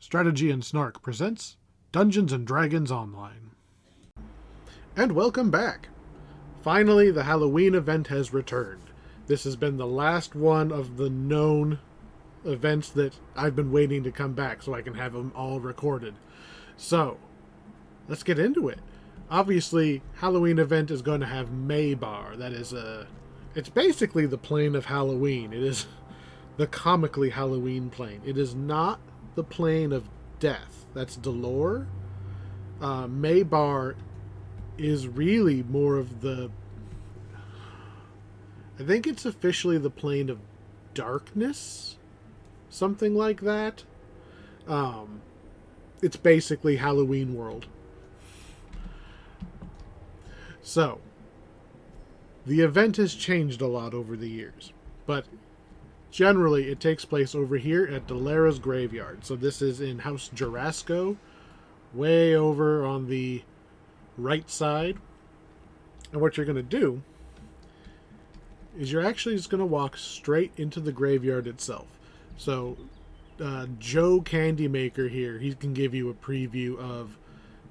Strategy and Snark presents Dungeons and Dragons Online. And welcome back! Finally, the Halloween event has returned. This has been the last one of the known events that I've been waiting to come back so I can have them all recorded. So, let's get into it. Obviously, Halloween event is going to have Maybar. That is it's basically the plane of Halloween. It is the comically Halloween plane. It is not the plane of death. That's Delore. Maybar is really more of the... I think it's officially the plane of darkness. Something like that. It's basically Halloween world. So, the event has changed a lot over the years. But generally, it takes place over here at Delara's Graveyard. So this is in House Jarasco, way over on the right side. And what you're going to do is you're actually just going to walk straight into the graveyard itself. So Joe Candymaker here, he can give you a preview of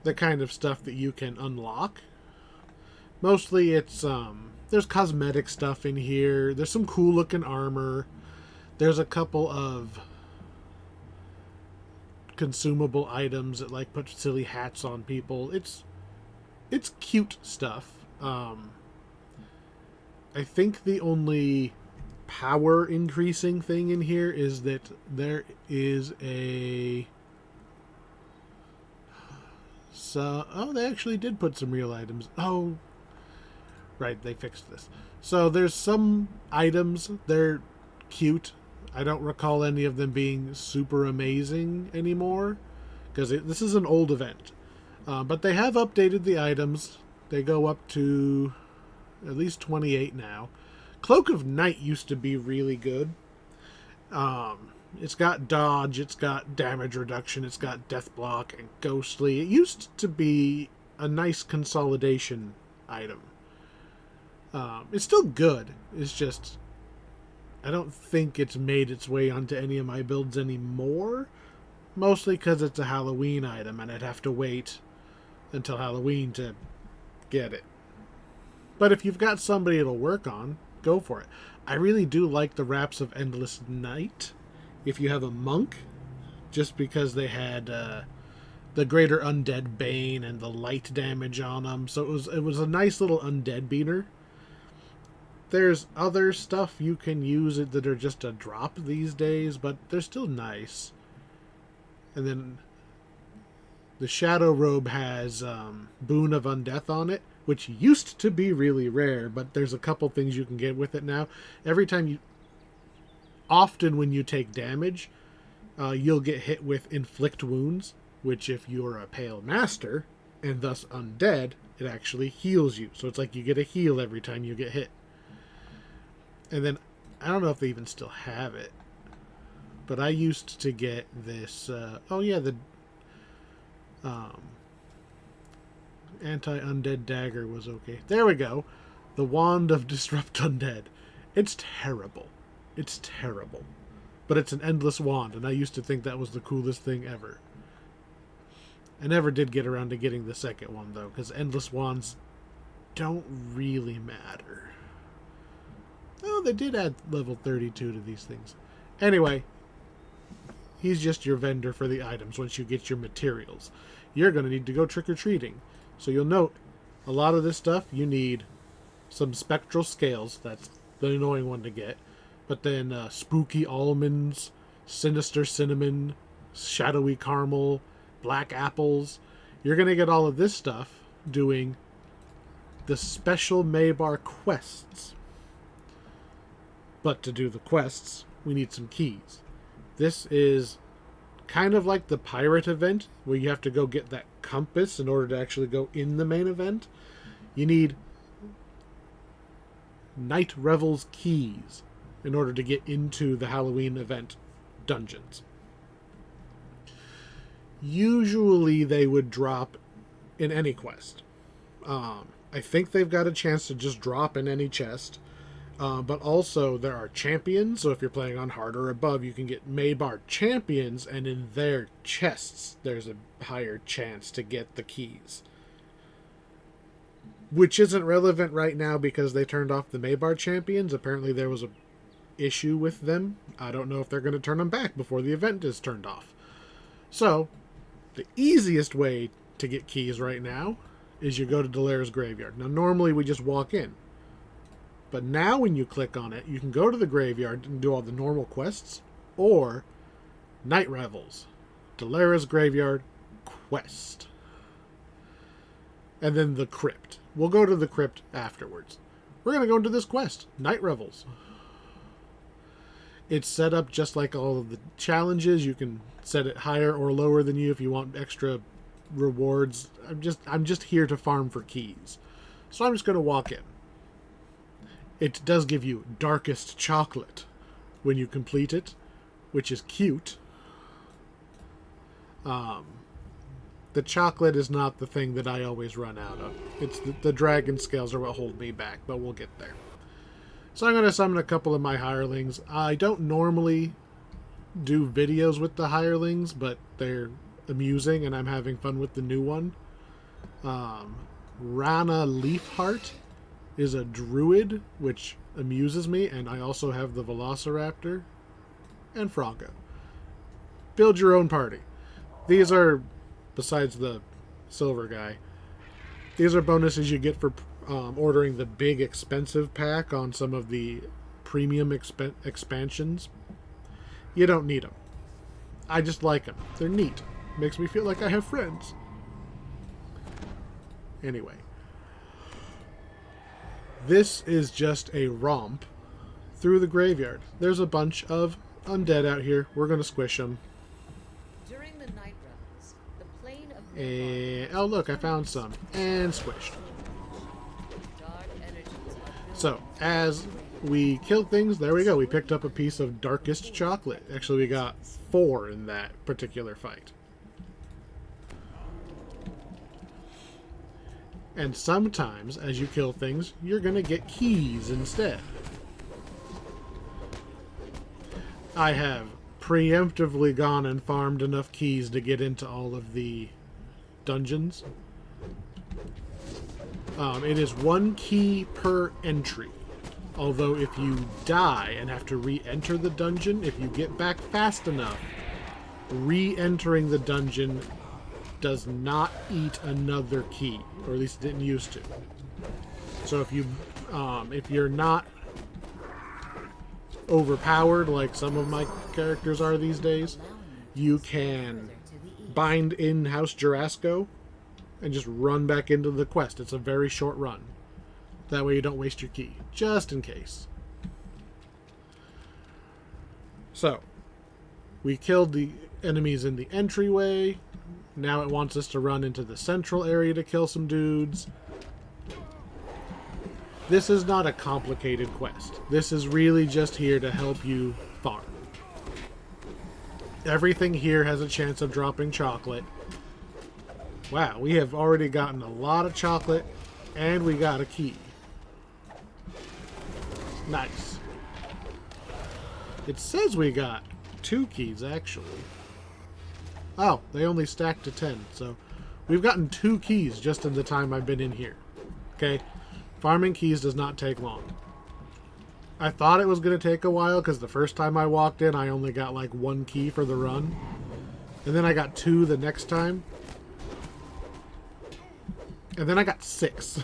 the kind of stuff that you can unlock. Mostly it's, there's cosmetic stuff in here. There's some cool looking armor. There's a couple of consumable items that like put silly hats on people. It's cute stuff. I think the only power increasing thing in here is that there is a... oh, they actually did put some real items. Oh, right, they fixed this. So there's some items, they're cute. I don't recall any of them being super amazing anymore, because this is an old event. But they have updated the items. They go up to at least 28 now. Cloak of Night used to be really good. It's got dodge, it's got damage reduction, it's got death block and ghostly. It used to be a nice consolidation item. It's still good. It's just... I don't think it's made its way onto any of my builds anymore. Mostly because it's a Halloween item and I'd have to wait until Halloween to get it. But if you've got somebody it'll work on, go for it. I really do like the Wraps of Endless Night. If you have a monk, just because they had the Greater Undead Bane and the light damage on them. So it was a nice little undead beater. There's other stuff you can use that are just a drop these days, but they're still nice. And then the Shadow Robe has Boon of Undeath on it, which used to be really rare, but there's a couple things you can get with it now. Often when you take damage, you'll get hit with Inflict Wounds, which if you're a Pale Master, and thus undead, it actually heals you. So it's like you get a heal every time you get hit. And then, I don't know if they even still have it, but I used to get this, the anti-undead dagger was okay. There we go. The Wand of Disrupt Undead. It's terrible. It's terrible. But it's an endless wand, and I used to think that was the coolest thing ever. I never did get around to getting the second one, though, because endless wands don't really matter. Oh, they did add level 32 to these things. Anyway, he's just your vendor for the items once you get your materials. You're going to need to go trick-or-treating. So you'll note, a lot of this stuff, you need some spectral scales. That's the annoying one to get. But then spooky almonds, sinister cinnamon, shadowy caramel, black apples. You're going to get all of this stuff doing the special Maybar quests. But to do the quests, we need some keys. This is kind of like the pirate event, where you have to go get that compass in order to actually go in the main event. You need Night Revels keys in order to get into the Halloween event dungeons. Usually they would drop in any quest. I think they've got a chance to just drop in any chest. But also there are champions, so if you're playing on hard or above, you can get Maybar champions, and in their chests there's a higher chance to get the keys. Which isn't relevant right now because they turned off the Maybar champions. Apparently there was a issue with them. I don't know if they're going to turn them back before the event is turned off. So, the easiest way to get keys right now is you go to Dalera's Graveyard. Now, normally we just walk in. But now when you click on it, you can go to the graveyard and do all the normal quests, or Night Revels, Dalera's Graveyard quest. And then the crypt. We'll go to the crypt afterwards. We're going to go into this quest, Night Revels. It's set up just like all of the challenges. You can set it higher or lower than you if you want extra rewards. I'm just here to farm for keys. So I'm just going to walk in. It does give you darkest chocolate when you complete it, which is cute. The chocolate is not the thing that I always run out of. It's the dragon scales are what hold me back, but we'll get there. So I'm going to summon a couple of my hirelings. I don't normally do videos with the hirelings, but they're amusing, and I'm having fun with the new one. Rana Leafheart is a druid, which amuses me, and I also have the Velociraptor and Froggo. Build your own party. These are, besides the silver guy, these are bonuses you get for ordering the big expensive pack on some of the premium expansions. You don't need them. I just like them. They're neat. Makes me feel like I have friends. Anyway. This is just a romp through the graveyard. There's a bunch of undead out here. We're going to squish them. During the night revels, the plane of and, oh look, I found some. And squished. So, as we killed things, there we go. We picked up a piece of darkest chocolate. Actually, we got 4 in that particular fight. And sometimes, as you kill things, you're going to get keys instead. I have preemptively gone and farmed enough keys to get into all of the dungeons. It is 1 key per entry. Although if you die and have to re-enter the dungeon, if you get back fast enough, re-entering the dungeon does not eat another key, or at least it didn't used to. So if you're not overpowered like some of my characters are these days, you can bind in House Jurasco and just run back into the quest. It's a very short run. That way you don't waste your key, just in case. So, we killed the enemies in the entryway. Now it wants us to run into the central area to kill some dudes. This is not a complicated quest. This is really just here to help you farm. Everything here has a chance of dropping chocolate. Wow, we have already gotten a lot of chocolate, and we got a key. Nice. It says we got 2 keys, actually. Oh, they only stacked to 10, so we've gotten 2 keys just in the time I've been in here. Okay? Farming keys does not take long. I thought it was going to take a while, because the first time I walked in, I only got like 1 key for the run. And then I got 2 the next time. And then I got 6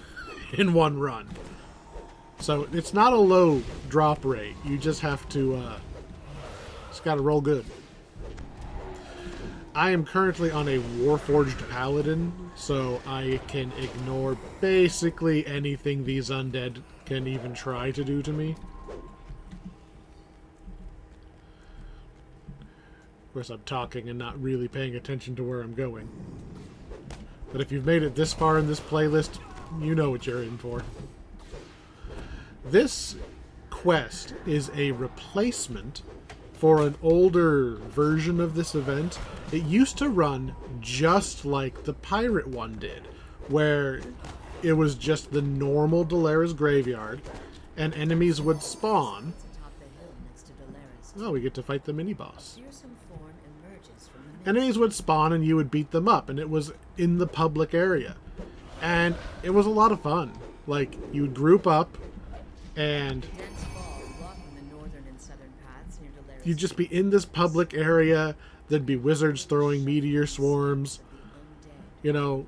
in 1 run. So it's not a low drop rate. You just have to, just gotta roll good. I am currently on a Warforged Paladin, so I can ignore basically anything these undead can even try to do to me. Of course, I'm talking and not really paying attention to where I'm going. But if you've made it this far in this playlist, you know what you're in for. This quest is a replacement for an older version of this event. It used to run just like the pirate one did, where it was just the normal Dalera's Graveyard, and enemies would spawn. Atop the hill next to Dolaris. Oh, we get to fight the mini-boss. Fearsome form emerges from the mist. Enemies would spawn and you would beat them up, and it was in the public area. And it was a lot of fun. Like, you would group up, and Dense fog blocking the northern and southern paths near Dolaris. you'd just be in this public area. There'd be wizards throwing meteor swarms. You know,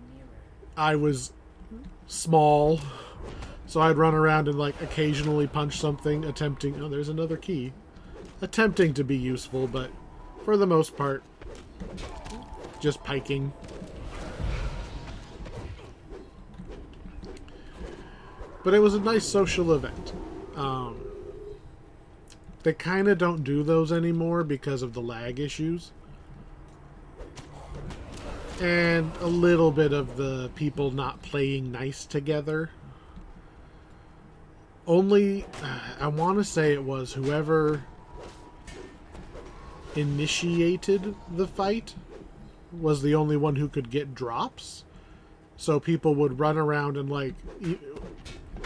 I was small, so I'd run around and, like, occasionally punch something, attempting... Oh, there's another key. Attempting to be useful, but for the most part, just piking. But it was a nice social event. They kind of don't do those anymore because of the lag issues. And a little bit of the people not playing nice together. Only, I want to say it was whoever initiated the fight was the only one who could get drops. So people would run around and, like,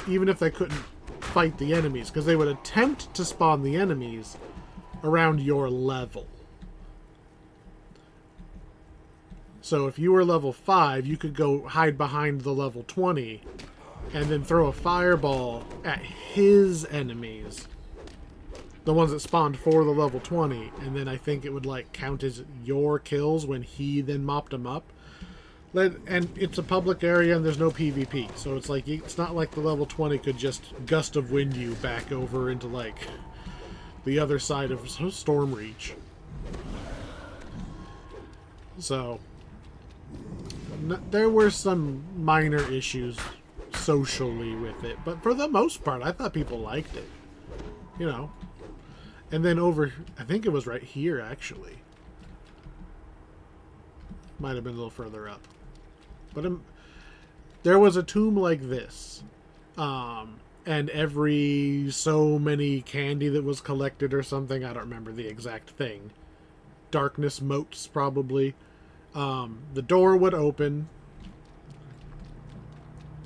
even if they couldn't fight the enemies, because they would attempt to spawn the enemies around your level. So if you were level 5, you could go hide behind the level 20 and then throw a fireball at his enemies, the ones that spawned for the level 20, and then I think it would, like, count as your kills when he then mopped them up. And it's a public area and there's no PvP, so it's like, it's not like the level 20 could just gust of wind you back over into, like, the other side of Stormreach. So there were some minor issues socially with it, but for the most part I thought people liked it, you know. And then over, I think it was right here actually, might have been a little further up, but there was a tomb like this, and every so many candy that was collected or something, I don't remember the exact thing, darkness motes probably, the door would open.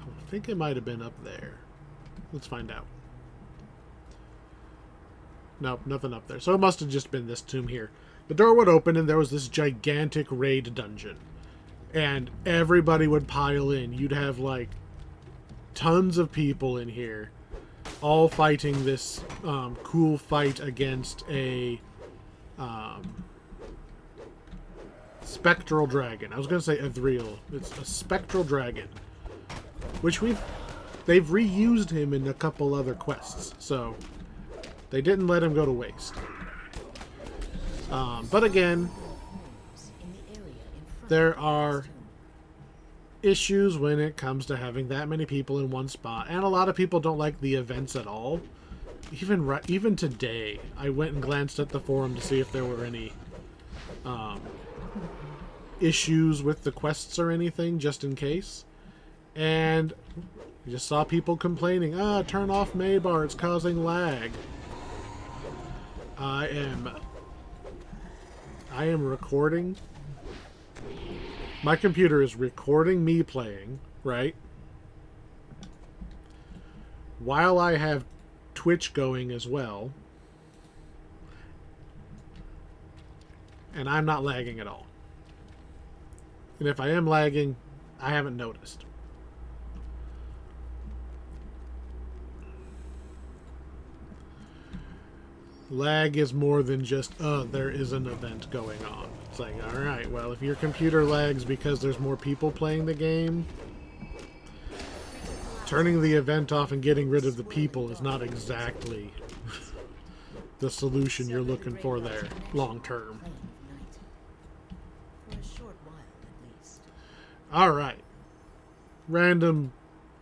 I think it might have been up there. Let's find out. Nope, nothing up there. So it must have just been this tomb here. The door would open and there was this gigantic raid dungeon. And everybody would pile in. You'd have, like, tons of people in here, all fighting this cool fight against a spectral dragon. I was going to say ethereal. It's a spectral dragon, which they've reused him in a couple other quests, so they didn't let him go to waste. But again, there are issues when it comes to having that many people in one spot, and a lot of people don't like the events at all. Even today, I went and glanced at the forum to see if there were any issues with the quests or anything, just in case. And I just saw people complaining, turn off Maybar, it's causing lag. I am recording. My computer is recording me playing, right? While I have Twitch going as well. And I'm not lagging at all. And if I am lagging, I haven't noticed. Lag is more than just, there is an event going on. It's like, alright, well, if your computer lags because there's more people playing the game, turning the event off and getting rid of the people is not exactly the solution you're looking for there, long term. Alright. Random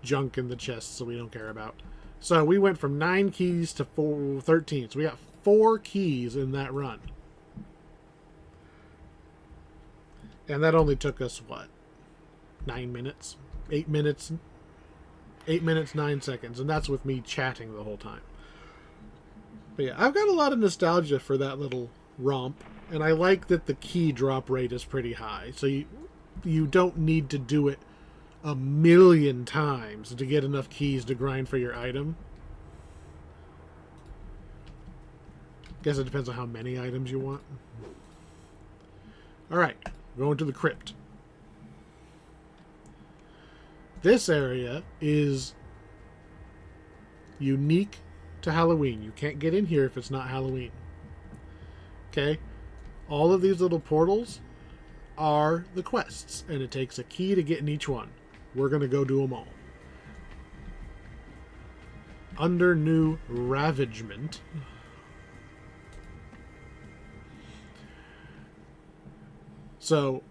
junk in the chest, so we don't care about. So we went from 9 keys to 13. So we got 4 keys in that run. And that only took us, what? 9 minutes? 8 minutes? 8 minutes, 9 seconds. And that's with me chatting the whole time. But yeah, I've got a lot of nostalgia for that little romp. And I like that the key drop rate is pretty high. So you don't need to do it a million times to get enough keys to grind for your item. Guess it depends on how many items you want. Alright, going to the crypt. This area is unique to Halloween. You can't get in here if it's not Halloween. Okay? All of these little portals are the quests, and it takes a key to get in each one. We're going to go do them all. Under new ravagement. So,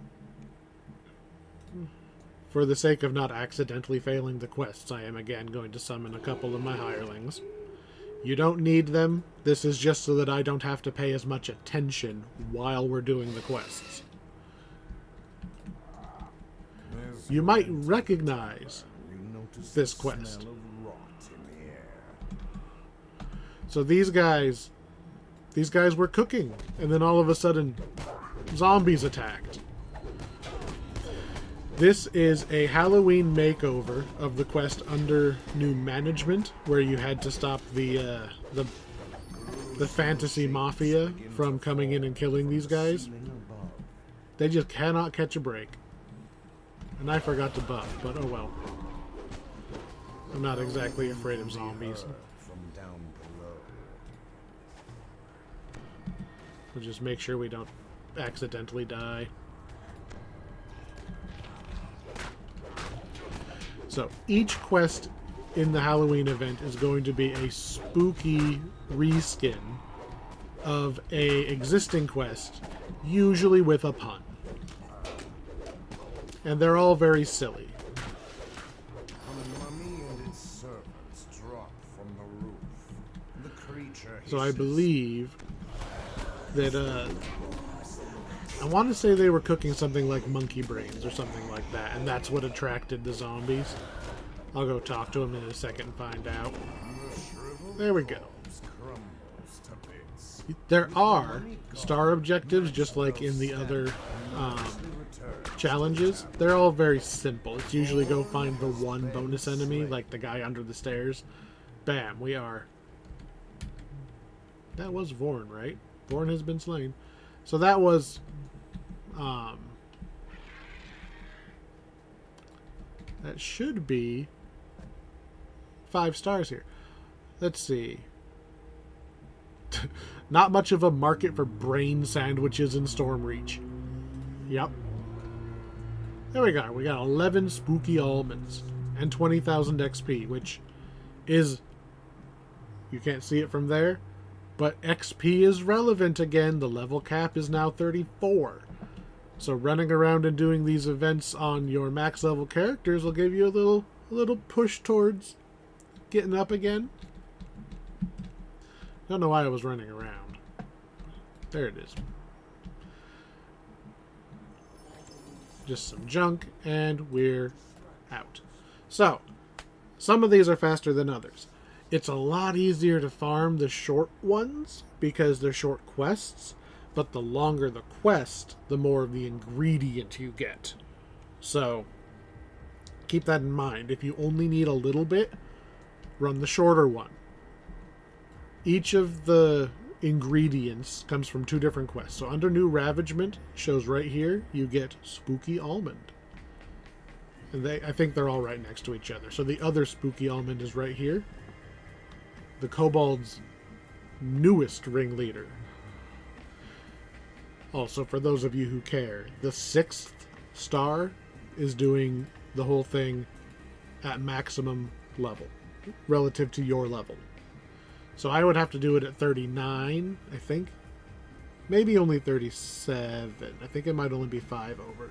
for the sake of not accidentally failing the quests, I am again going to summon a couple of my hirelings. You don't need them. This is just so that I don't have to pay as much attention while we're doing the quests. You might recognize this quest. So these guys were cooking, and then all of a sudden, zombies attacked. This is a Halloween makeover of the quest under new management, where you had to stop the fantasy mafia from coming in and killing these guys. They just cannot catch a break. And I forgot to buff, but oh well. I'm not exactly afraid of zombies. We'll just make sure we don't accidentally die. So, each quest in the Halloween event is going to be a spooky reskin of a existing quest, usually with a pun. And they're all very silly. So I believe that, I want to say they were cooking something like monkey brains or something like that, and that's what attracted the zombies. I'll go talk to them in a second and find out. There we go. There are star objectives, just like in the other challenges. They're all very simple. It's usually go find the one bonus enemy, like the guy under the stairs. Bam, we are. That was Vorn, right? Vorn has been slain. So that was... that should be 5 stars here. Let's see. Not much of a market for brain sandwiches in Stormreach. Yep. There we go. We got 11 spooky almonds and 20,000 XP, which is... You can't see it from there, but XP is relevant again. The level cap is now 34. So running around and doing these events on your max level characters will give you a little push towards getting up again. Don't know why I was running around. There it is. Just some junk, and we're out. So, some of these are faster than others. It's a lot easier to farm the short ones because they're short quests, but the longer the quest, the more of the ingredient you get. So, keep that in mind. If you only need a little bit, run the shorter one. Each of the ingredients comes from 2 different quests. So under new ravagement, shows right here, you get spooky almond. And I think they're all right next to each other. So the other spooky almond is right here. The kobold's newest ringleader. Also, for those of you who care, the 6th star is doing the whole thing at maximum level, relative to your level. So I would have to do it at 39, I think. Maybe only 37. I think it might only be 5 over.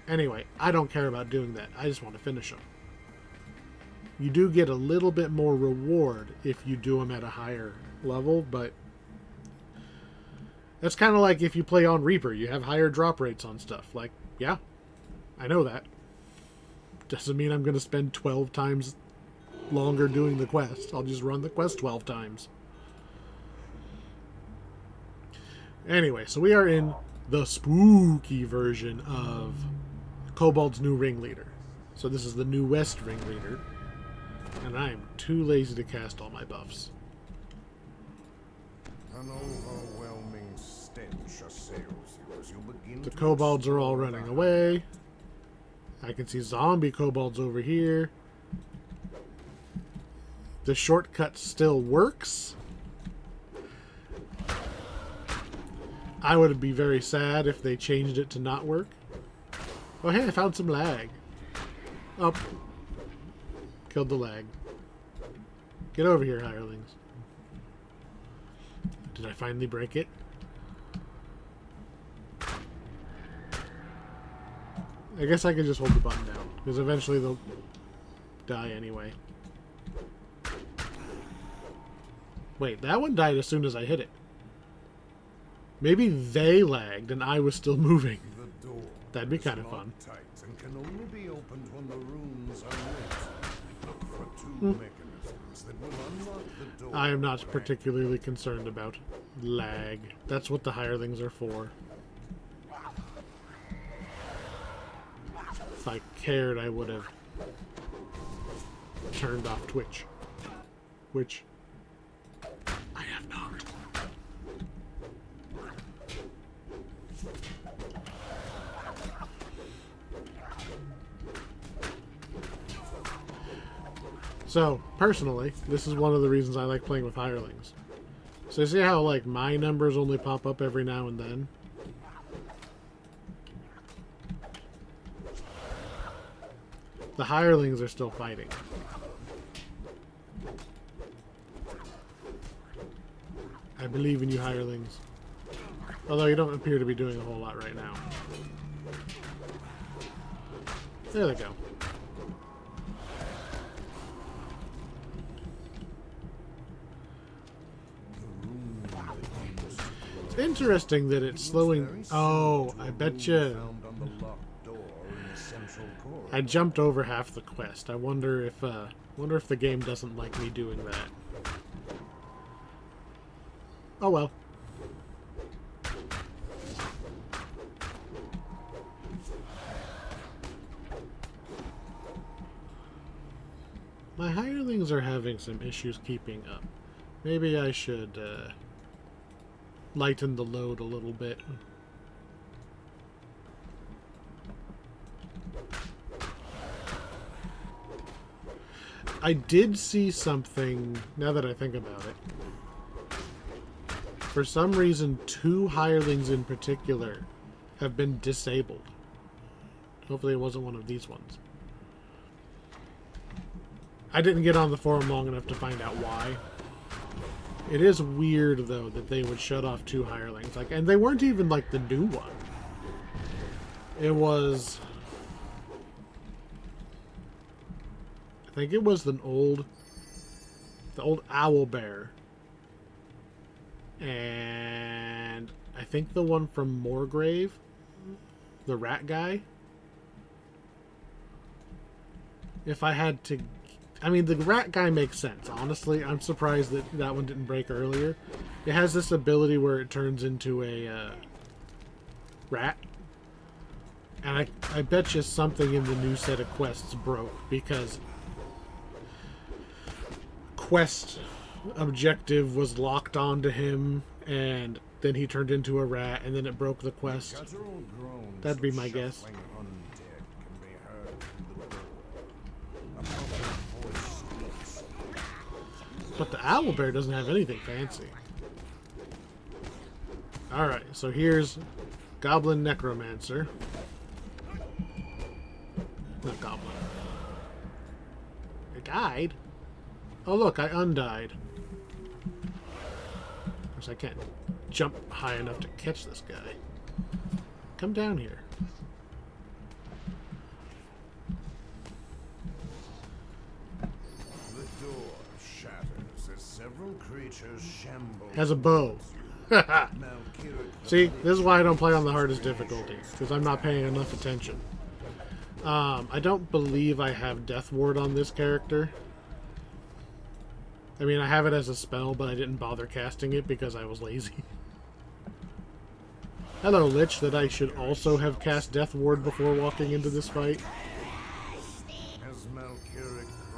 Anyway, I don't care about doing that. I just want to finish them. You do get a little bit more reward if you do them at a higher level, but that's kind of like if you play on Reaper. You have higher drop rates on stuff. Like, yeah, I know that. Doesn't mean I'm going to spend 12 times longer doing the quest. I'll just run the quest 12 times. Anyway, so we are in the spooky version of Kobold's new ringleader. So this is the new West ringleader. And I am too lazy to cast all my buffs. An overwhelming stench assails you as you begin The to kobolds are all explore running the away. I can see zombie kobolds over here. The shortcut still works. I would be very sad if they changed it to not work. Oh, hey, I found some lag. Up. Killed the lag. Get over here, hirelings. Did I finally break it? I guess I can just hold the button down, because eventually they'll die anyway. Wait, that one died as soon as I hit it. Maybe they lagged and I was still moving. The door That'd be is kind of locked fun. tight and can only be opened when the runes are lit. Look for two mechanisms that will unlock the door. I am not particularly concerned about lag. That's what the hirelings are for. If I cared, I would have turned off Twitch. Which I have not. So, personally, this is one of the reasons I like playing with hirelings. So you see how, like, my numbers only pop up every now and then? The hirelings are still fighting. I believe in you, hirelings. Although you don't appear to be doing a whole lot right now. There they go. It's interesting that it's slowing. Oh, I bet you. I jumped over half the quest. I wonder if the game doesn't like me doing that. Oh well. My hirelings are having some issues keeping up. Maybe I should lighten the load a little bit. I did see something, now that I think about it. For some reason, 2 hirelings in particular have been disabled. Hopefully it wasn't one of these ones. I didn't get on the forum long enough to find out why. It is weird, though, that they would shut off 2 hirelings. Like, and they weren't even, like, the new one. It was... I think it was the old owl bear. And I think the one from Moorgrave, the rat guy. If I had to... I mean, the rat guy makes sense, honestly. I'm surprised that that one didn't break earlier. It has this ability where it turns into a rat. And I bet you something in the new set of quests broke, because quest objective was locked onto him, and then he turned into a rat, and then it broke the quest. That'd be my guess. But the owlbear doesn't have anything fancy. Alright, so here's Goblin Necromancer. Not Goblin. I died? Oh look, I undied. Of course I can't jump high enough to catch this guy. Come down here. The door shatters as several creatures shamble. Has a bow. See, this is why I don't play on the hardest difficulty, because I'm not paying enough attention. I don't believe I have Death Ward on this character. I mean, I have it as a spell, but I didn't bother casting it because I was lazy. Hello, Lich, that I should also have cast Death Ward before walking into this fight.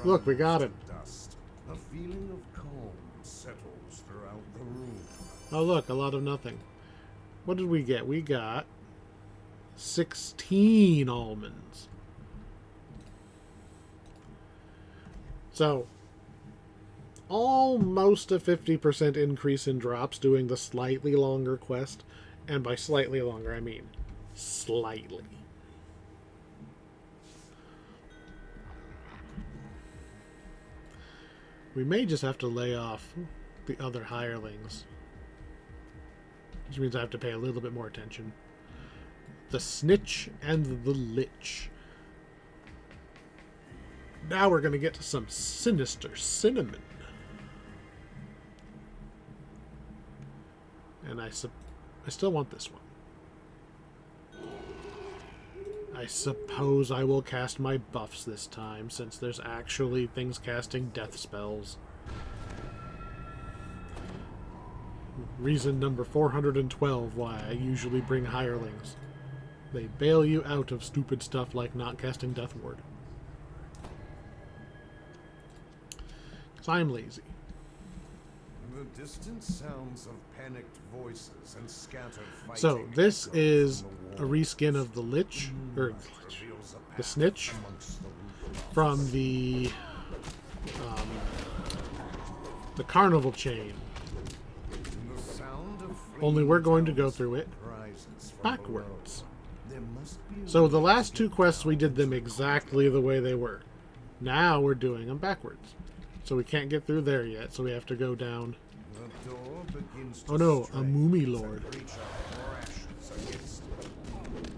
Look, we got him. Dust, a feeling of calm settles throughout the room. Oh, look, a lot of nothing. What did we get? We got 16 almonds. So, almost a 50% increase in drops doing the slightly longer quest. And by slightly longer, I mean slightly. We may just have to lay off the other hirelings. Which means I have to pay a little bit more attention. The Snitch and the Lich. Now we're going to get to some sinister cinnamon. And I still want this one. I suppose I will cast my buffs this time, since there's actually things casting death spells. Reason number 412 why I usually bring hirelings. They bail you out of stupid stuff like not casting Death Ward. Because I'm lazy. The distant sounds of panicked voices and scattered fighting. So, this echoes is from a the reskin of the Lich, or reveals a the path Snitch, amongst the rooftops. from the Carnival chain. The sound of Only we're going to go fleeing through it rises from backwards. below. There must be a So the way last to two get quests we down did to them the exactly the way they were. Now we're doing them backwards. So we can't get through there yet, so we have to go down. The door begins to Oh no, a strain Moomy as Lord. a creature crashes against it.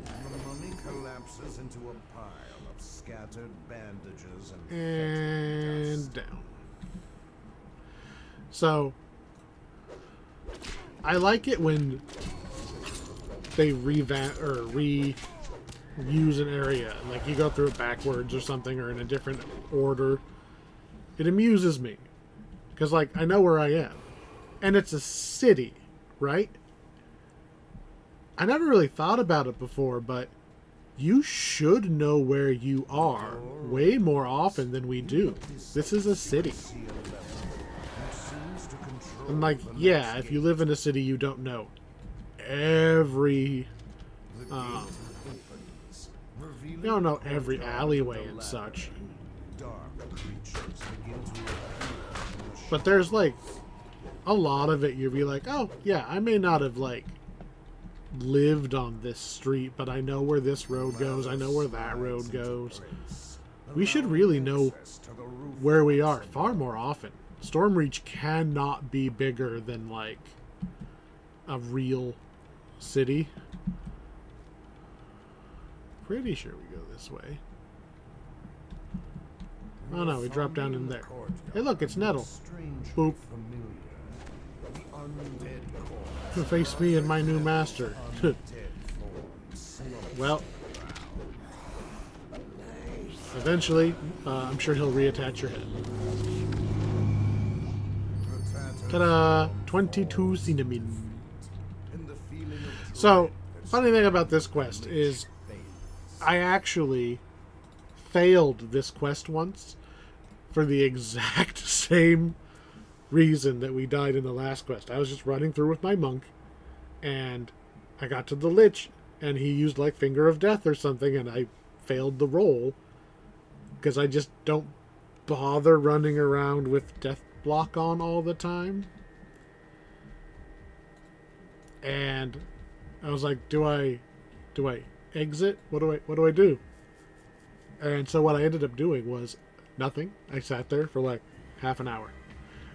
The mummy collapses into a pile of scattered bandages and And fetid dust. down. So I like it when they revamp or reuse an area. Like you go through it backwards or something, or in a different order. It amuses me. Because, like, I know where I am. And it's a city, right? I never really thought about it before, but you should know where you are way more often than we do. This is a city. And, like, yeah, if you live in a city, you don't know every... you don't know every alleyway and such. But there's, like, a lot of it you'll be like, oh, yeah, I may not have, like, lived on this street, but I know where this road goes, I know where that road goes. We should really know where we are far more often. Stormreach cannot be bigger than, like, a real city. Pretty sure we go this way. Oh no, we drop down in there. Hey look, it's Nettle. Boop. To face me and my new master. Well, eventually, I'm sure he'll reattach your head. Ta-da! 22 cinnamon. So, funny thing about this quest is I actually failed this quest once for the exact same reason that we died in the last quest. I was just running through with my monk, and I got to the Lich, and he used like Finger of Death or something, and I failed the roll because I just don't bother running around with Death Block on all the time. And I was like, do I exit? What do I do? And so what I ended up doing was nothing. I sat there for like half an hour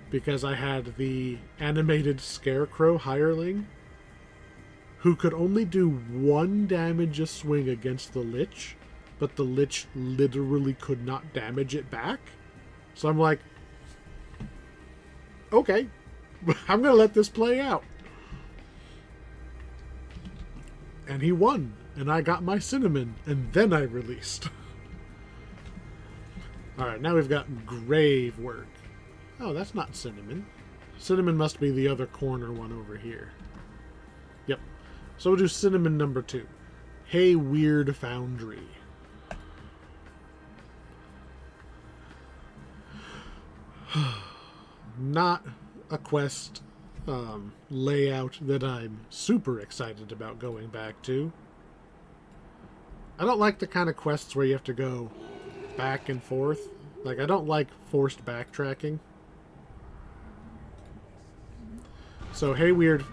because I had the animated Scarecrow hireling who could only do 1 damage a swing against the Lich, but the Lich literally could not damage it back. So I'm like, okay, I'm going to let this play out. And he won, and I got my cinnamon, and then I released. Alright, now we've got grave work. Oh, that's not cinnamon. Cinnamon must be the other corner one over here. Yep. So we'll do cinnamon number 2. Hey, Weird Foundry. Not a quest layout that I'm super excited about going back to. I don't like the kind of quests where you have to go back and forth. Like, I don't like forced backtracking. So Haywire's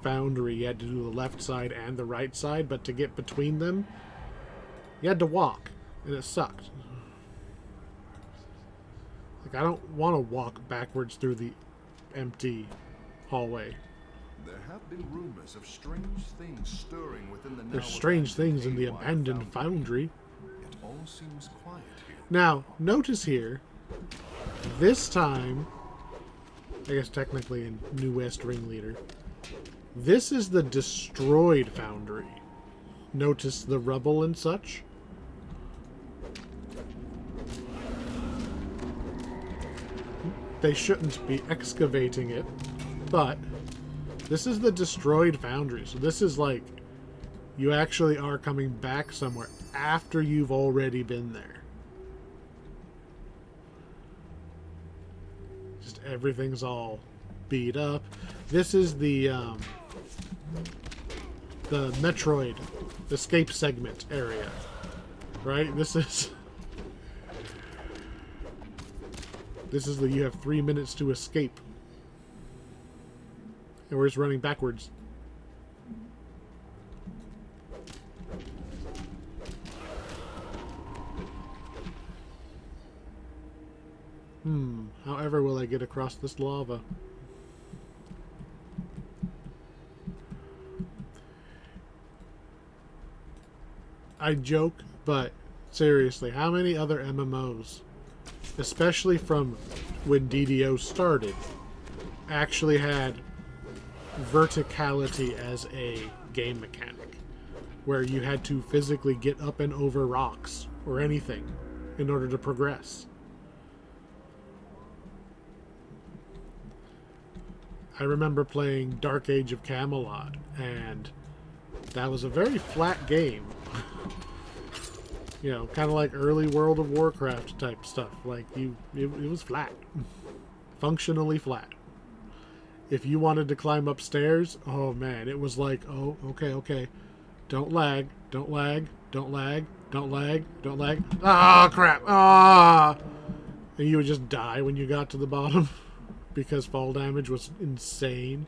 Foundry, you had to do the left side and the right side, but to get between them, you had to walk, and it sucked. Like, I don't want to walk backwards through the empty hallway. There have been rumors of strange things stirring within the There's strange things in the abandoned foundry. It all seems quiet here. Now, notice here, this time, I guess technically in New West Ringleader, this is the destroyed foundry. Notice the rubble and such. They shouldn't be excavating it, but this is the destroyed foundry. So this is like, you actually are coming back somewhere after you've already been there. Just everything's all beat up. This is the Metroid escape segment area, right? This is the you have 3 minutes to escape. And we're just running backwards. However will I get across this lava? I joke, but seriously, how many other MMOs, especially from when DDO started, actually had verticality as a game mechanic, where you had to physically get up and over rocks or anything in order to progress? I remember playing Dark Age of Camelot, and that was a very flat game. You know, kind of like early World of Warcraft type stuff. Like, it was flat. Functionally flat. If you wanted to climb upstairs, oh man, it was like, oh, okay. Don't lag, don't lag, don't lag, don't lag, don't lag. Ah, crap, ah! And you would just die when you got to the bottom because fall damage was insane.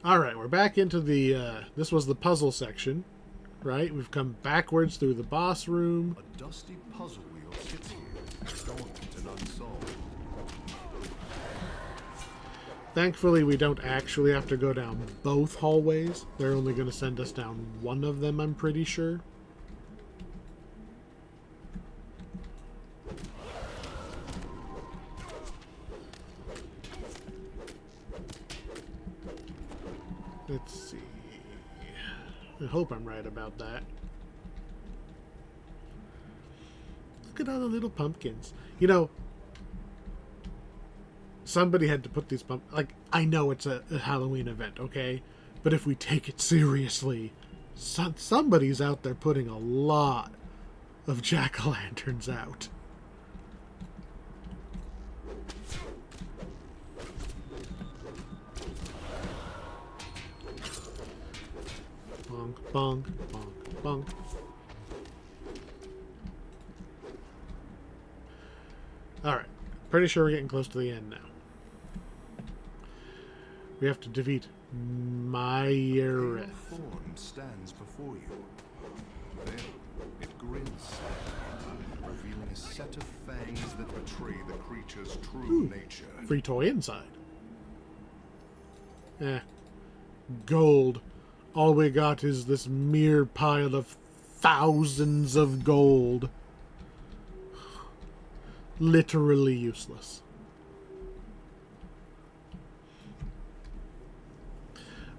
Alright, we're back into the, this was the puzzle section, right? We've come backwards through the boss room. A dusty puzzle wheel sits here, dormant and unsolved. Thankfully, we don't actually have to go down both hallways. They're only going to send us down one of them, I'm pretty sure. Let's see. I hope I'm right about that. Look at all the little pumpkins. You know, somebody had to put these like, I know it's a Halloween event, okay? But if we take it seriously, somebody's out there putting a lot of jack-o'-lanterns out. Bonk, bonk, bonk, bonk. Alright. Pretty sure we're getting close to the end now. We have to defeat Myrith. Form stands before you. Then it grins sadly, revealing a set of fangs that betray the creature's true nature. Free toy inside. Gold. All we got is this mere pile of thousands of gold. Literally useless.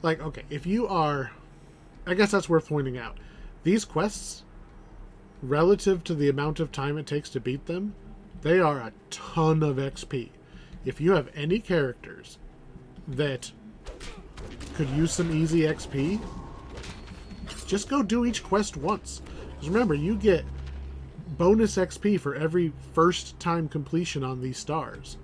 Like, okay, if you are... I guess that's worth pointing out. These quests, relative to the amount of time it takes to beat them, they are a ton of XP. If you have any characters that could use some easy XP, just go do each quest once. Because remember, you get bonus XP for every first time completion on these stars.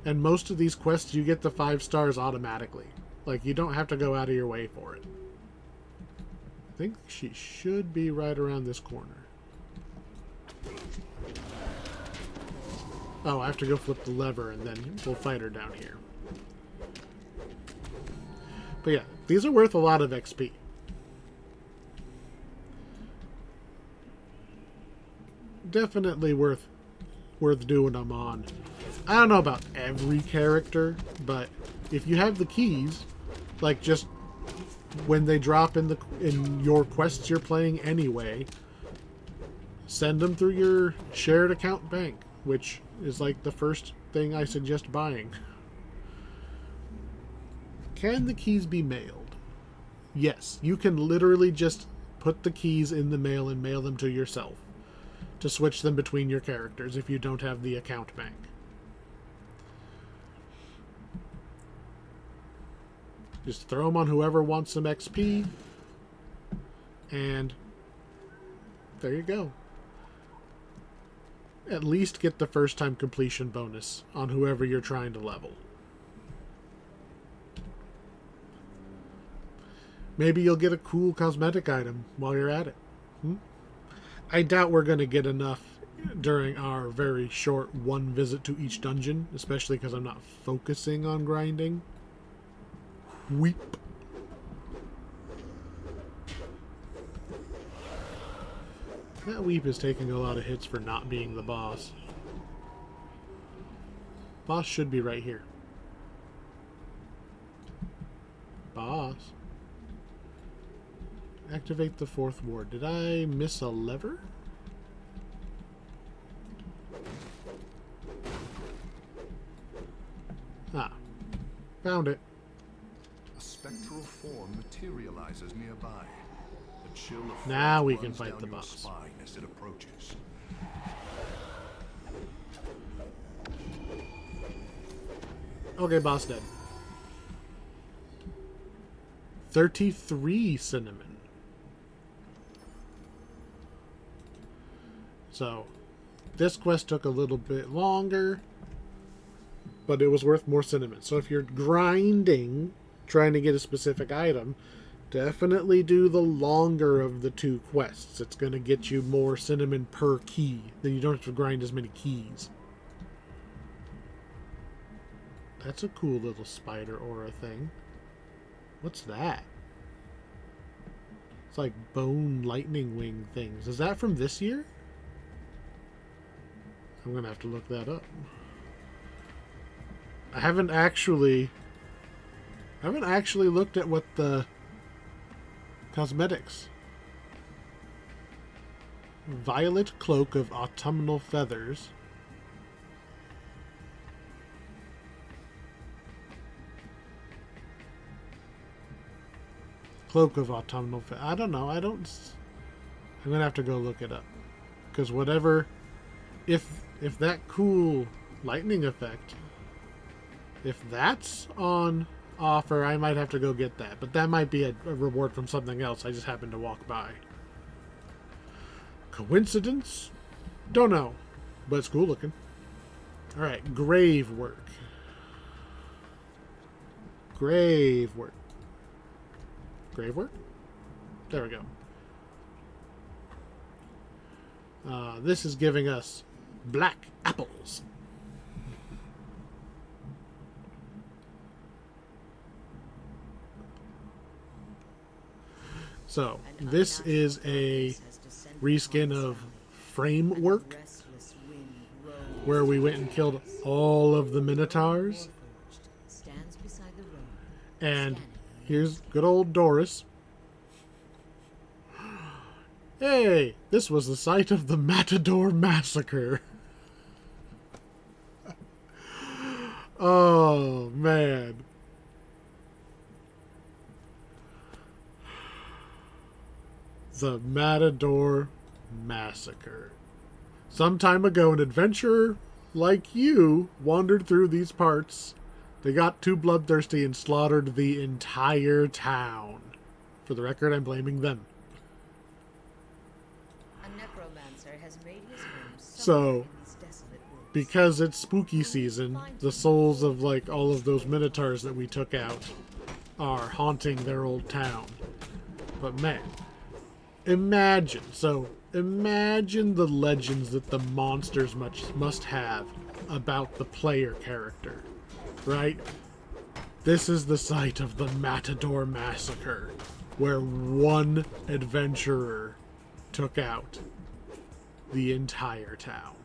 And most of these quests, you get the 5 stars automatically. Like, you don't have to go out of your way for it. I think she should be right around this corner. Oh, I have to go flip the lever and then we'll fight her down here. But yeah, these are worth a lot of XP. Definitely worth doing them on. I don't know about every character, but if you have the keys, like just when they drop in your quests you're playing anyway, send them through your shared account bank, which is like the first thing I suggest buying. Can the keys be mailed? Yes, you can literally just put the keys in the mail and mail them to yourself to switch them between your characters if you don't have the account bank. Just throw them on whoever wants some XP, and there you go. At least get the first time completion bonus on whoever you're trying to level. Maybe you'll get a cool cosmetic item while you're at it. I doubt we're going to get enough during our very short one visit to each dungeon, especially because I'm not focusing on grinding. Weep. That Weep is taking a lot of hits for not being the boss. Boss should be right here. Boss. Activate the 4th ward. Did I miss a lever? Ah. Found it. A spectral form materializes nearby. A chill of Now fear we can runs fight down the your boss. spine as it approaches. Okay, boss dead. 33 cinnamon. So, this quest took a little bit longer, but it was worth more cinnamon. So if you're grinding, trying to get a specific item, definitely do the longer of the 2 quests. It's going to get you more cinnamon per key. Then you don't have to grind as many keys. That's a cool little spider aura thing. What's that? It's like bone lightning wing things. Is that from this year? I'm gonna have to look that up. I haven't actually looked at what the cosmetics. Violet cloak of autumnal feathers. Cloak of autumnal feathers. I don't know. I'm gonna have to go look it up. Because whatever, if that cool lightning effect, if that's on offer, I might have to go get that. But that might be a reward from something else I just happened to walk by. Coincidence? Don't know. But it's cool looking. Alright, grave work. Grave work. Grave work? There we go. This is giving us black apples. So, this is a reskin of Framework, where we went and killed all of the Minotaurs. And here's good old Doris. Hey, this was the site of the Matador Massacre. Oh, man. The Matador Massacre. Some time ago, an adventurer like you wandered through these parts. They got too bloodthirsty and slaughtered the entire town. For the record, I'm blaming them. So, these desolate woods. because it's spooky season, the souls of like all of those minotaurs that we took out are haunting their old town. But man, imagine the legends that the monsters must have about the player character, right? This is the site of the Matador Massacre, where one adventurer took out the entire town.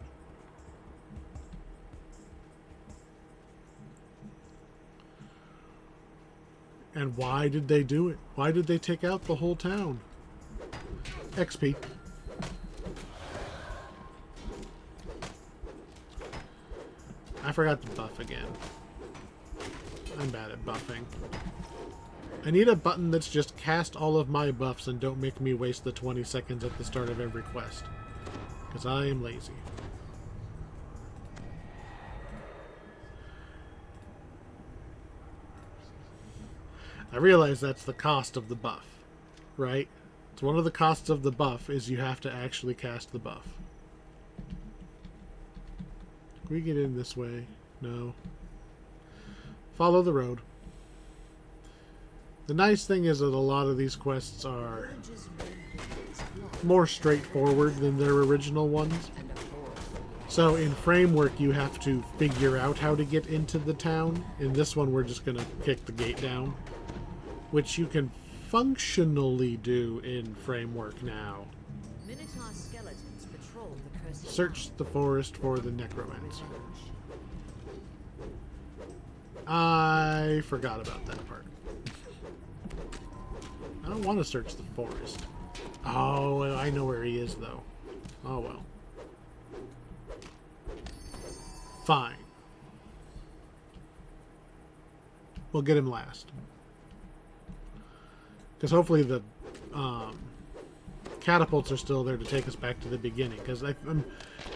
And why did they do it? Why did they take out the whole town? XP. I forgot to buff again. I'm bad at buffing. I need a button that's just cast all of my buffs and don't make me waste the 20 seconds at the start of every quest. Because I am lazy. I realize that's the cost of the buff, right? It's one of the costs of the buff is you have to actually cast the buff. Can we get in this way? No. Follow the road. The nice thing is that a lot of these quests are more straightforward than their original ones. So in Framework you have to figure out how to get into the town. In this one we're just going to kick the gate down, which you can functionally do in Framework now. Minotaur skeletons patrol the cursed Search the forest for the necromancer. I forgot about that part. I don't want to search the forest. Oh, I know where he is, though. Oh, well. Fine. We'll get him last. Because hopefully the catapults are still there to take us back to the beginning. Because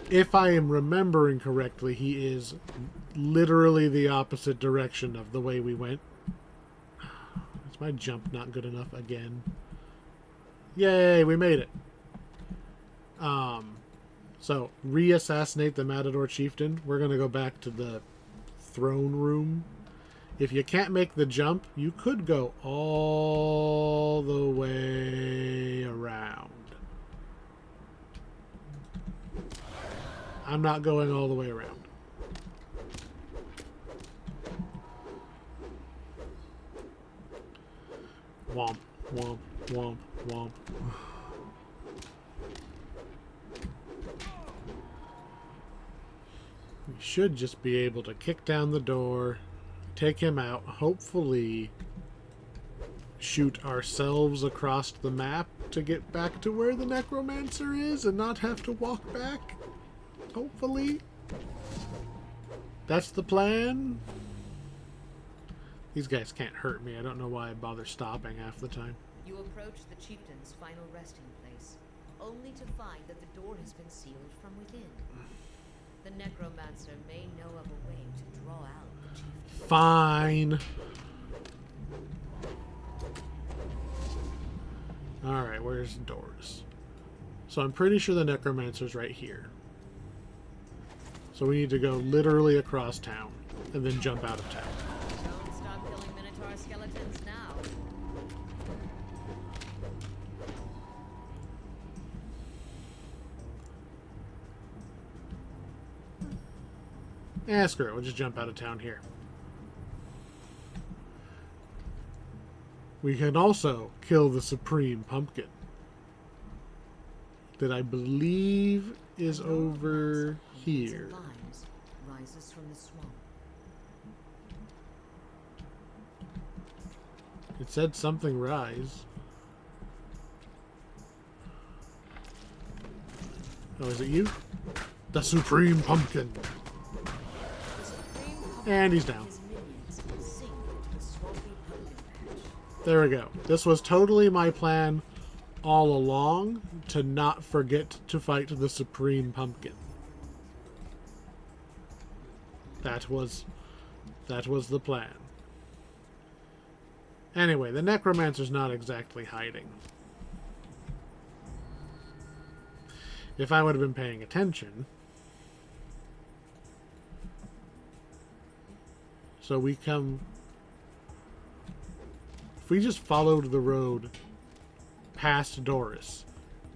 if I am remembering correctly, he is literally the opposite direction of the way we went. Is my jump not good enough again? Yay, we made it. So, re-assassinate the Matador Chieftain. We're going to go back to the throne room. If you can't make the jump, you could go all the way around. I'm not going all the way around. Womp, womp, womp, womp. We should just be able to kick down the door, take him out, hopefully shoot ourselves across the map to get back to where the necromancer is and not have to walk back. Hopefully. That's the plan. These guys can't hurt me. I don't know why I bother stopping half the time. You approach the chieftain's final resting place, only to find that the door has been sealed from within. The necromancer may know of a way to draw out the chieftain. Fine. Alright, where's doors? So I'm pretty sure the necromancer's right here. So we need to go literally across town and then jump out of town. Don't stop killing Minotaur skeletons now. Screw it. We'll just jump out of town here. We can also kill the Supreme Pumpkin. That I believe is over here. Limes rises from the swamp. It said something rise. Oh, is it you? The Supreme Pumpkin. The supreme pumpkin And he's down. his minions sink into the swampy pumpkin patch. There we go. This was totally my plan all along, to not forget to fight the Supreme Pumpkin. That was the plan. Anyway, the Necromancer's not exactly hiding. If I would have been paying attention, So we come... If we just followed the road past Doris,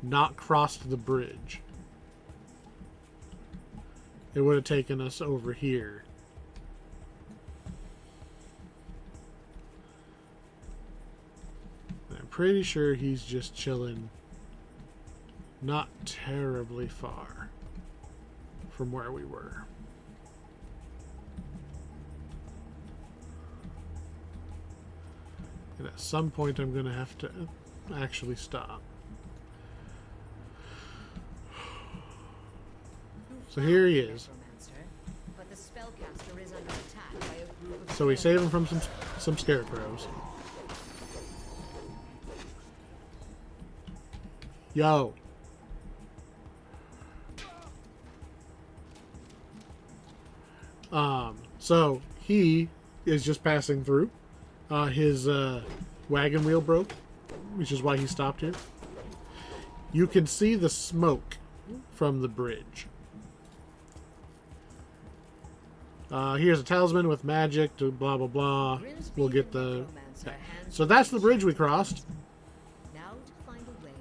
not crossed the bridge, it would have taken us over here. I'm pretty sure he's just chilling not terribly far from where we were. And at some point I'm going to have to actually stop. So here he is. But the spellcaster is under attack by a group of So we save him from some scarecrows. Yo. So he is just passing through. His wagon wheel broke, which is why he stopped here. You can see the smoke from the bridge. Here's a talisman with magic to blah blah blah. We'll get the... Okay. So that's the bridge we crossed.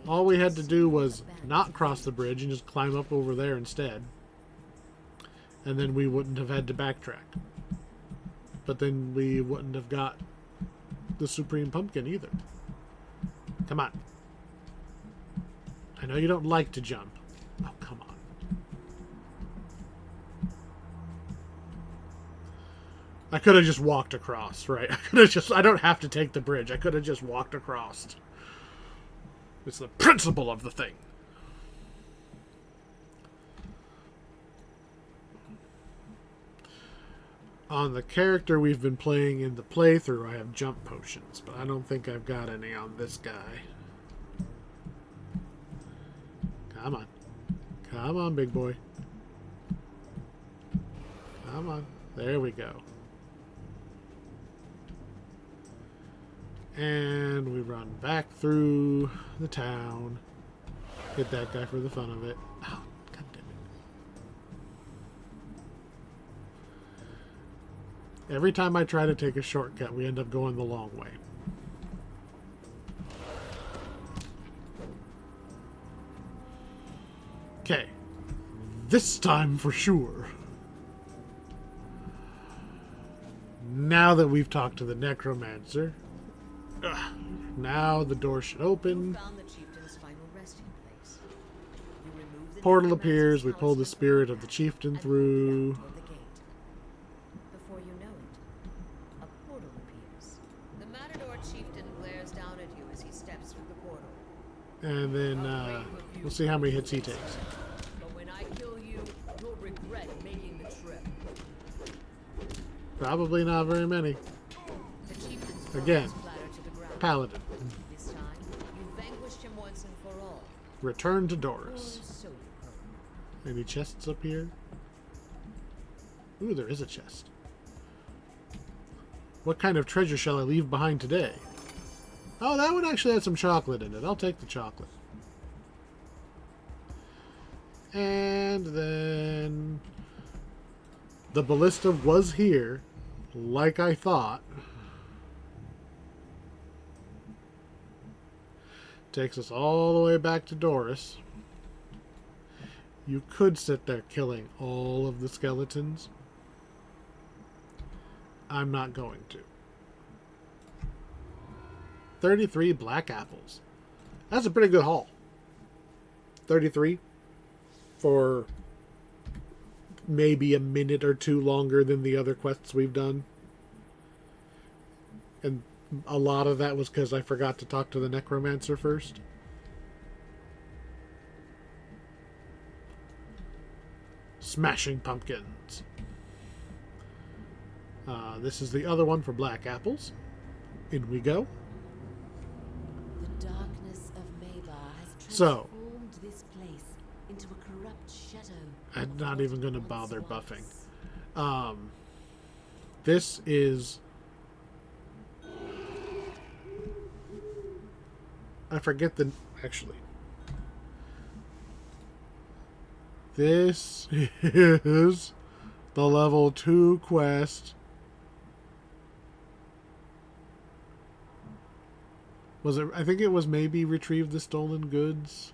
All we had to do was not cross the bridge and just climb up over there instead. And then we wouldn't have had to backtrack. But then we wouldn't have got the Supreme Pumpkin either. Come on. I know you don't like to jump. Oh, come on. I could have just walked across, right? I don't have to take the bridge. I could have just walked across. It's the principle of the thing. On the character we've been playing in the playthrough, I have jump potions, but I don't think I've got any on this guy. Come on. Come on, big boy. Come on. There we go. And we run back through the town. Hit that guy for the fun of it. Oh, God damn it. Every time I try to take a shortcut, we end up going the long way. Okay. This time for sure. Now that we've talked to the necromancer, now the door should open. Portal appears. We pull the spirit of the chieftain through. Before you know it, a portal appears. The Matador chieftain glares down at you as he steps through the portal. And then we'll see how many hits he takes. But when I kill you, you'll regret making the trip. Probably not very many. The chieftain's Again, splatter to the ground. paladin. This time, you vanquished him once and for all. Return to Or Doris. so you hope. Any chests up here? Ooh, there is a chest. What kind of treasure shall I leave behind today? Oh, that one actually had some chocolate in it. I'll take the chocolate. And then the ballista was here, like I thought. Takes us all the way back to Doris. You could sit there killing all of the skeletons. I'm not going to. 33 black apples. That's a pretty good haul. 33 for maybe a minute or two longer than the other quests we've done. And a lot of that was because I forgot to talk to the necromancer first. Smashing pumpkins. This is the other one for black apples. In we go. The darkness of Mabar has So, transformed this place into a corrupt shadow. I'm not even going to bother buffing. This is... I forget the... Actually. This is the level 2 quest Was it? I think it was maybe retrieve the stolen goods.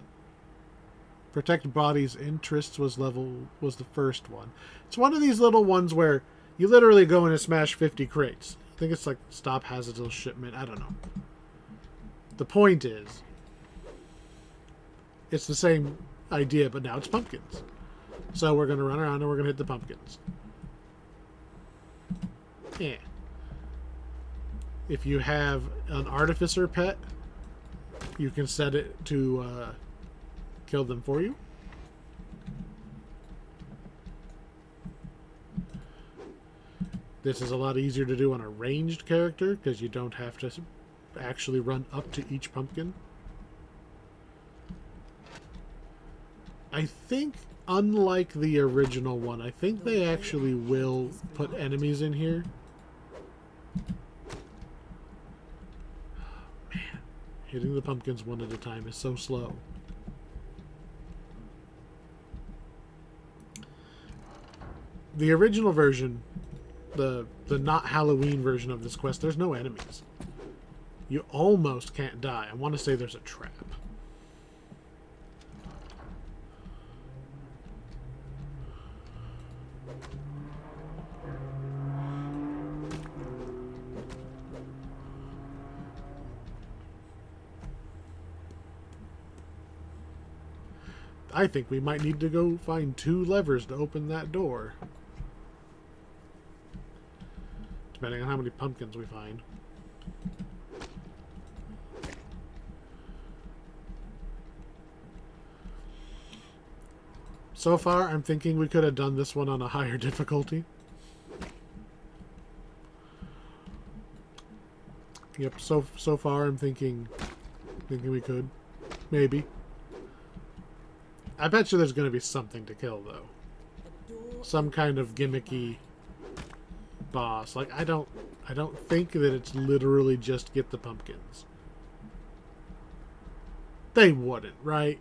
Protect body's interests was the first one. It's one of these little ones where you literally go in and smash 50 crates. I think it's like stop hazardous shipment. I don't know. The point is, it's the same idea, but now it's pumpkins. So we're going to run around and we're going to hit the pumpkins. Yeah. If you have an artificer pet, you can set it to kill them for you. This is a lot easier to do on a ranged character because you don't have to actually run up to each pumpkin. I think, unlike the original one, I think they actually will put enemies in here. Man, hitting the pumpkins one at a time is so slow. The original version, the not Halloween version of this quest, there's no enemies. You almost can't die. I want to say there's a trap. I think we might need to go find 2 levers to open that door. Depending on how many pumpkins we find. So far, I'm thinking we could have done this one on a higher difficulty. Yep, so far I'm thinking we could. Maybe. I bet you there's going to be something to kill, though. Some kind of gimmicky boss. Like, I don't think that it's literally just get the pumpkins. They wouldn't, right?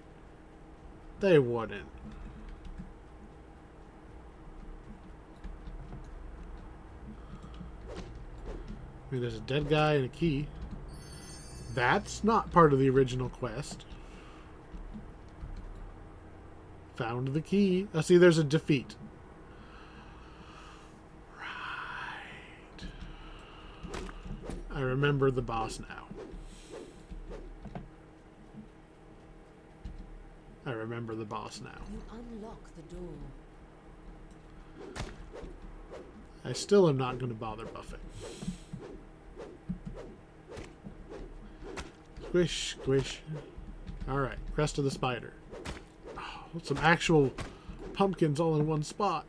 They wouldn't. I mean, there's a dead guy and a key. That's not part of the original quest. Found the key. Oh, see, there's a defeat. Right. I remember the boss now. I remember the boss now. You unlock the door. I still am not going to bother buffing. Squish, squish. Alright, crest of the spider. Oh, some actual pumpkins all in one spot.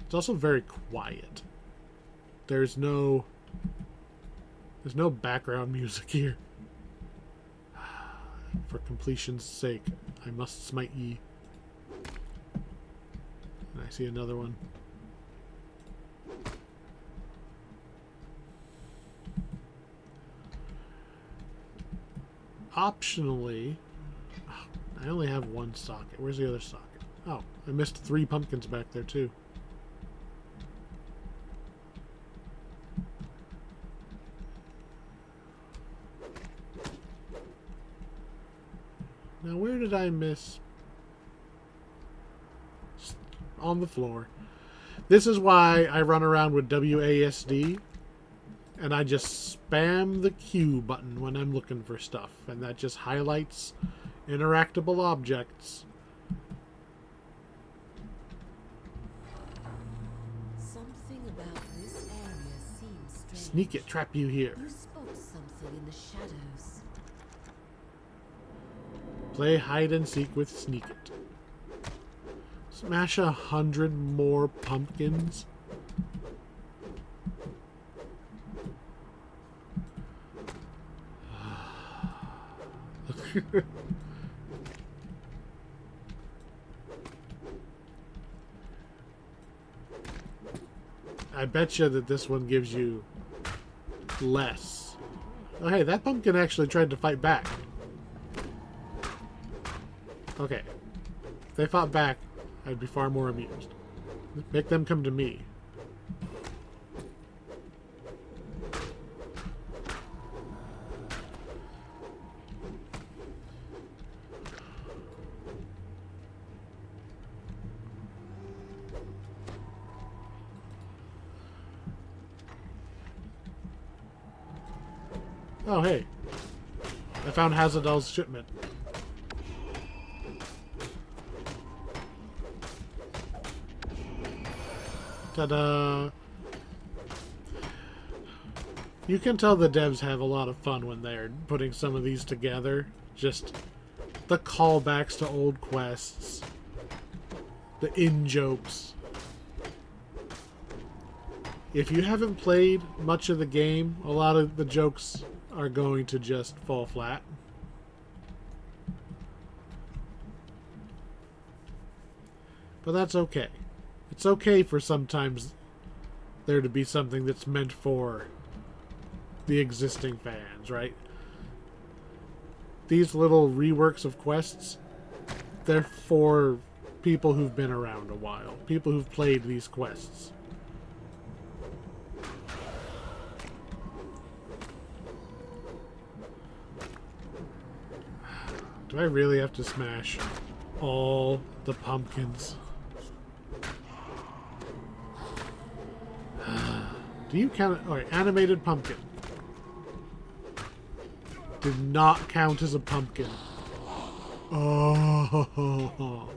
It's also very quiet. There's no background music here. For completion's sake, I must smite ye. And I see another one. Optionally, I only have one socket. Where's the other socket? Oh, I missed 3 pumpkins back there too. Now, where did I miss? Just on the floor. This is why I run around with WASD. And I just spam the Q button when I'm looking for stuff. And that just highlights interactable objects. Something about this area seems strange. Sneak it, trap you here. You spot something in the shadows. Play hide and seek with Sneak It. Smash 100 more pumpkins. I bet you that this one gives you less. Oh, hey, that pumpkin actually tried to fight back. Okay. If they fought back, I'd be far more amused. Make them come to me. Oh, hey. I found Hazardal's shipment. Ta-da! You can tell the devs have a lot of fun when they're putting some of these together. Just the callbacks to old quests. The in-jokes. If you haven't played much of the game, a lot of the jokes are going to just fall flat. But that's okay. It's okay for sometimes there to be something that's meant for the existing fans, right? These little reworks of quests, they're for people who've been around a while. People who've played these quests. Do I really have to smash all the pumpkins? Do you count it? Alright, animated pumpkin. Did not count as a pumpkin. Oh.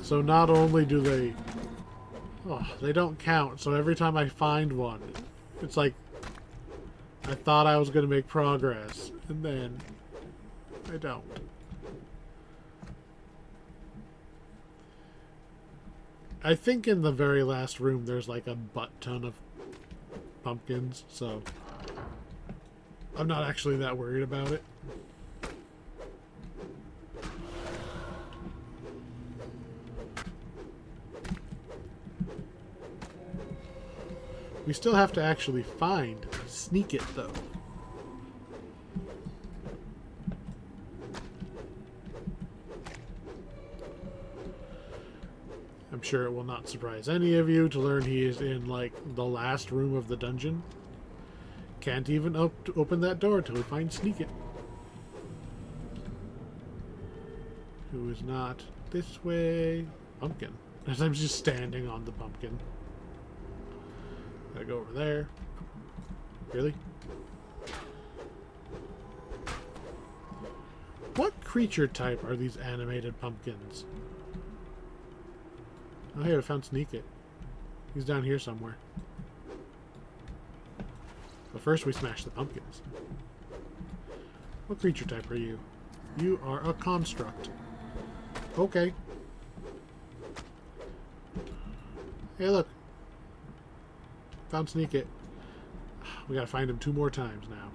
So not only do they... Oh, they don't count. So every time I find one, it's like I thought I was going to make progress, and then I don't. I think in the very last room there's like a butt ton of pumpkins, so I'm not actually that worried about it. We still have to actually find Sneak It, though. I'm sure it will not surprise any of you to learn he is in, like, the last room of the dungeon. Can't even open that door till we find Sneak It. Who is not this way? Pumpkin. As I'm just standing on the pumpkin. Gotta go over there. Really? What creature type are these animated pumpkins? Oh, hey, I found Sneak It. He's down here somewhere. But first we smash the pumpkins. What creature type are you? You are a construct. Okay. Hey, look. Found Sneak It. We gotta find him 2 more times now.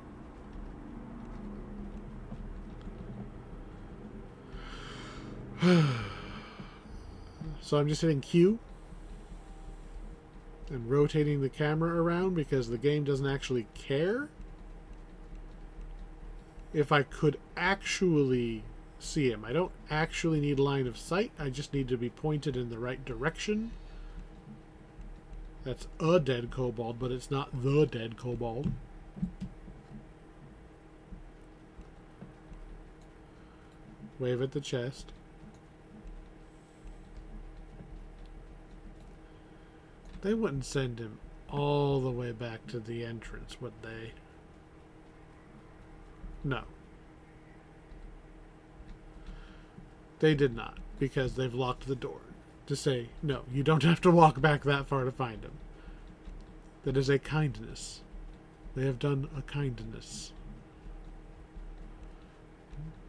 So I'm just hitting Q and rotating the camera around because the game doesn't actually care if I could actually see him. I don't actually need line of sight. I just need to be pointed in the right direction. That's a dead kobold, but it's not the dead kobold. Wave at the chest. They wouldn't send him all the way back to the entrance, would they? No. They did not, because they've locked the door to say, no, you don't have to walk back that far to find him. That is a kindness. They have done a kindness.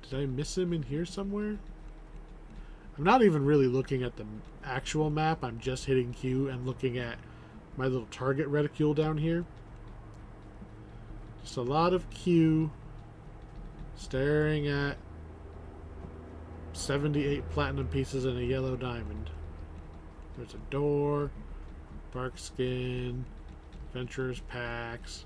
Did I miss him in here somewhere? I'm not even really looking at the actual map. I'm just hitting Q and looking at my little target reticule down here. Just a lot of Q staring at 78 platinum pieces and a yellow diamond. There's a door, bark skin, adventurer's packs.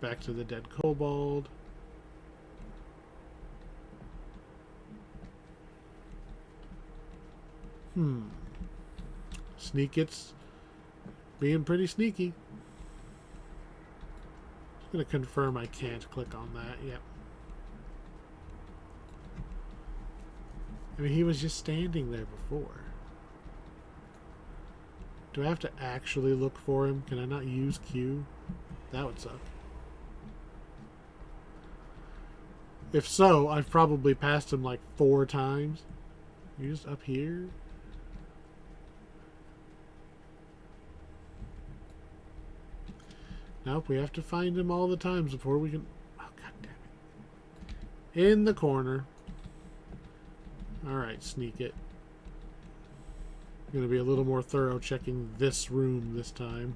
Back to the dead kobold. Sneak It's being pretty sneaky. I'm going to confirm I can't click on that. Yep. I mean, he was just standing there before. Do I have to actually look for him? Can I not use Q? That would suck. If so, I've probably passed him like 4 times. You're just up here? Nope, we have to find him all the times before we can... Oh, god damn it. In the corner. Alright, sneak it. I'm going to be a little more thorough checking this room this time.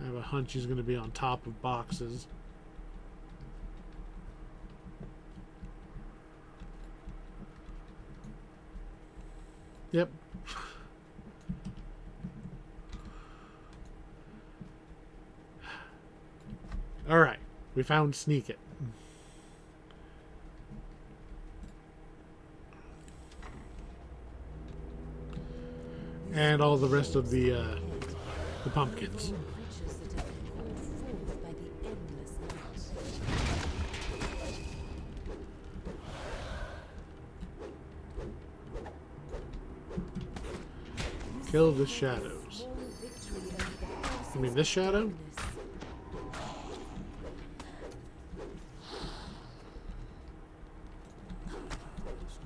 I have a hunch he's going to be on top of boxes. Yep. Alright, we found Sneak It. And all the rest of the pumpkins. Creatures that have been called forth by the endless night. Kill the shadows. Small victory over the forces You mean this shadow? of darkness.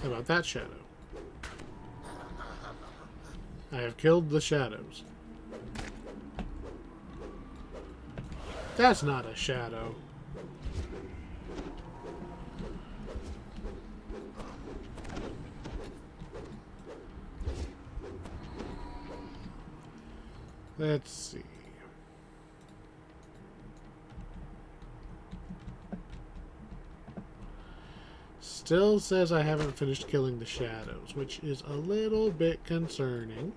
How about that shadow? I have killed the shadows. That's not a shadow. Let's see. Still says I haven't finished killing the shadows, which is a little bit concerning.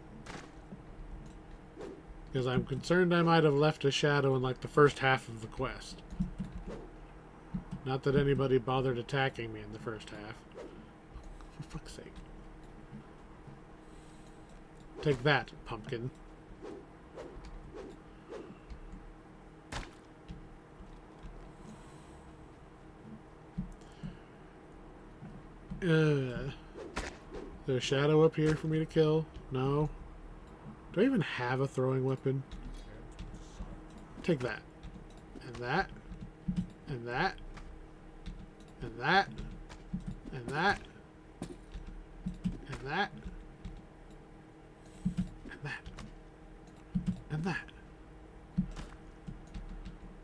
Because I'm concerned I might have left a shadow in like the first half of the quest. Not that anybody bothered attacking me in the first half. For fuck's sake. Take that, pumpkin. Is there a shadow up here for me to kill? No. Do I even have a throwing weapon? Take that. And that. And that. And that. And that. And that. And that. And that.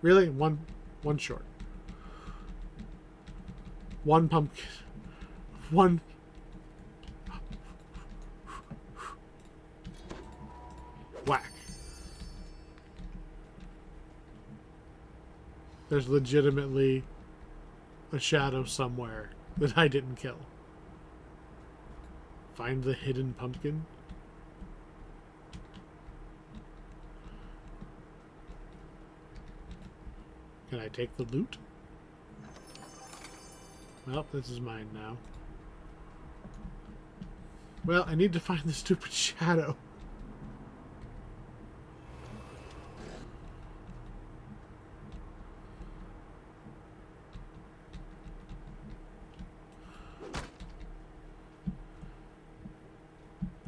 Really? One short. One pumpkin. One. Whack. There's legitimately a shadow somewhere that I didn't kill. Find the hidden pumpkin. Can I take the loot? Well, this is mine now. Well, I need to find the stupid shadow.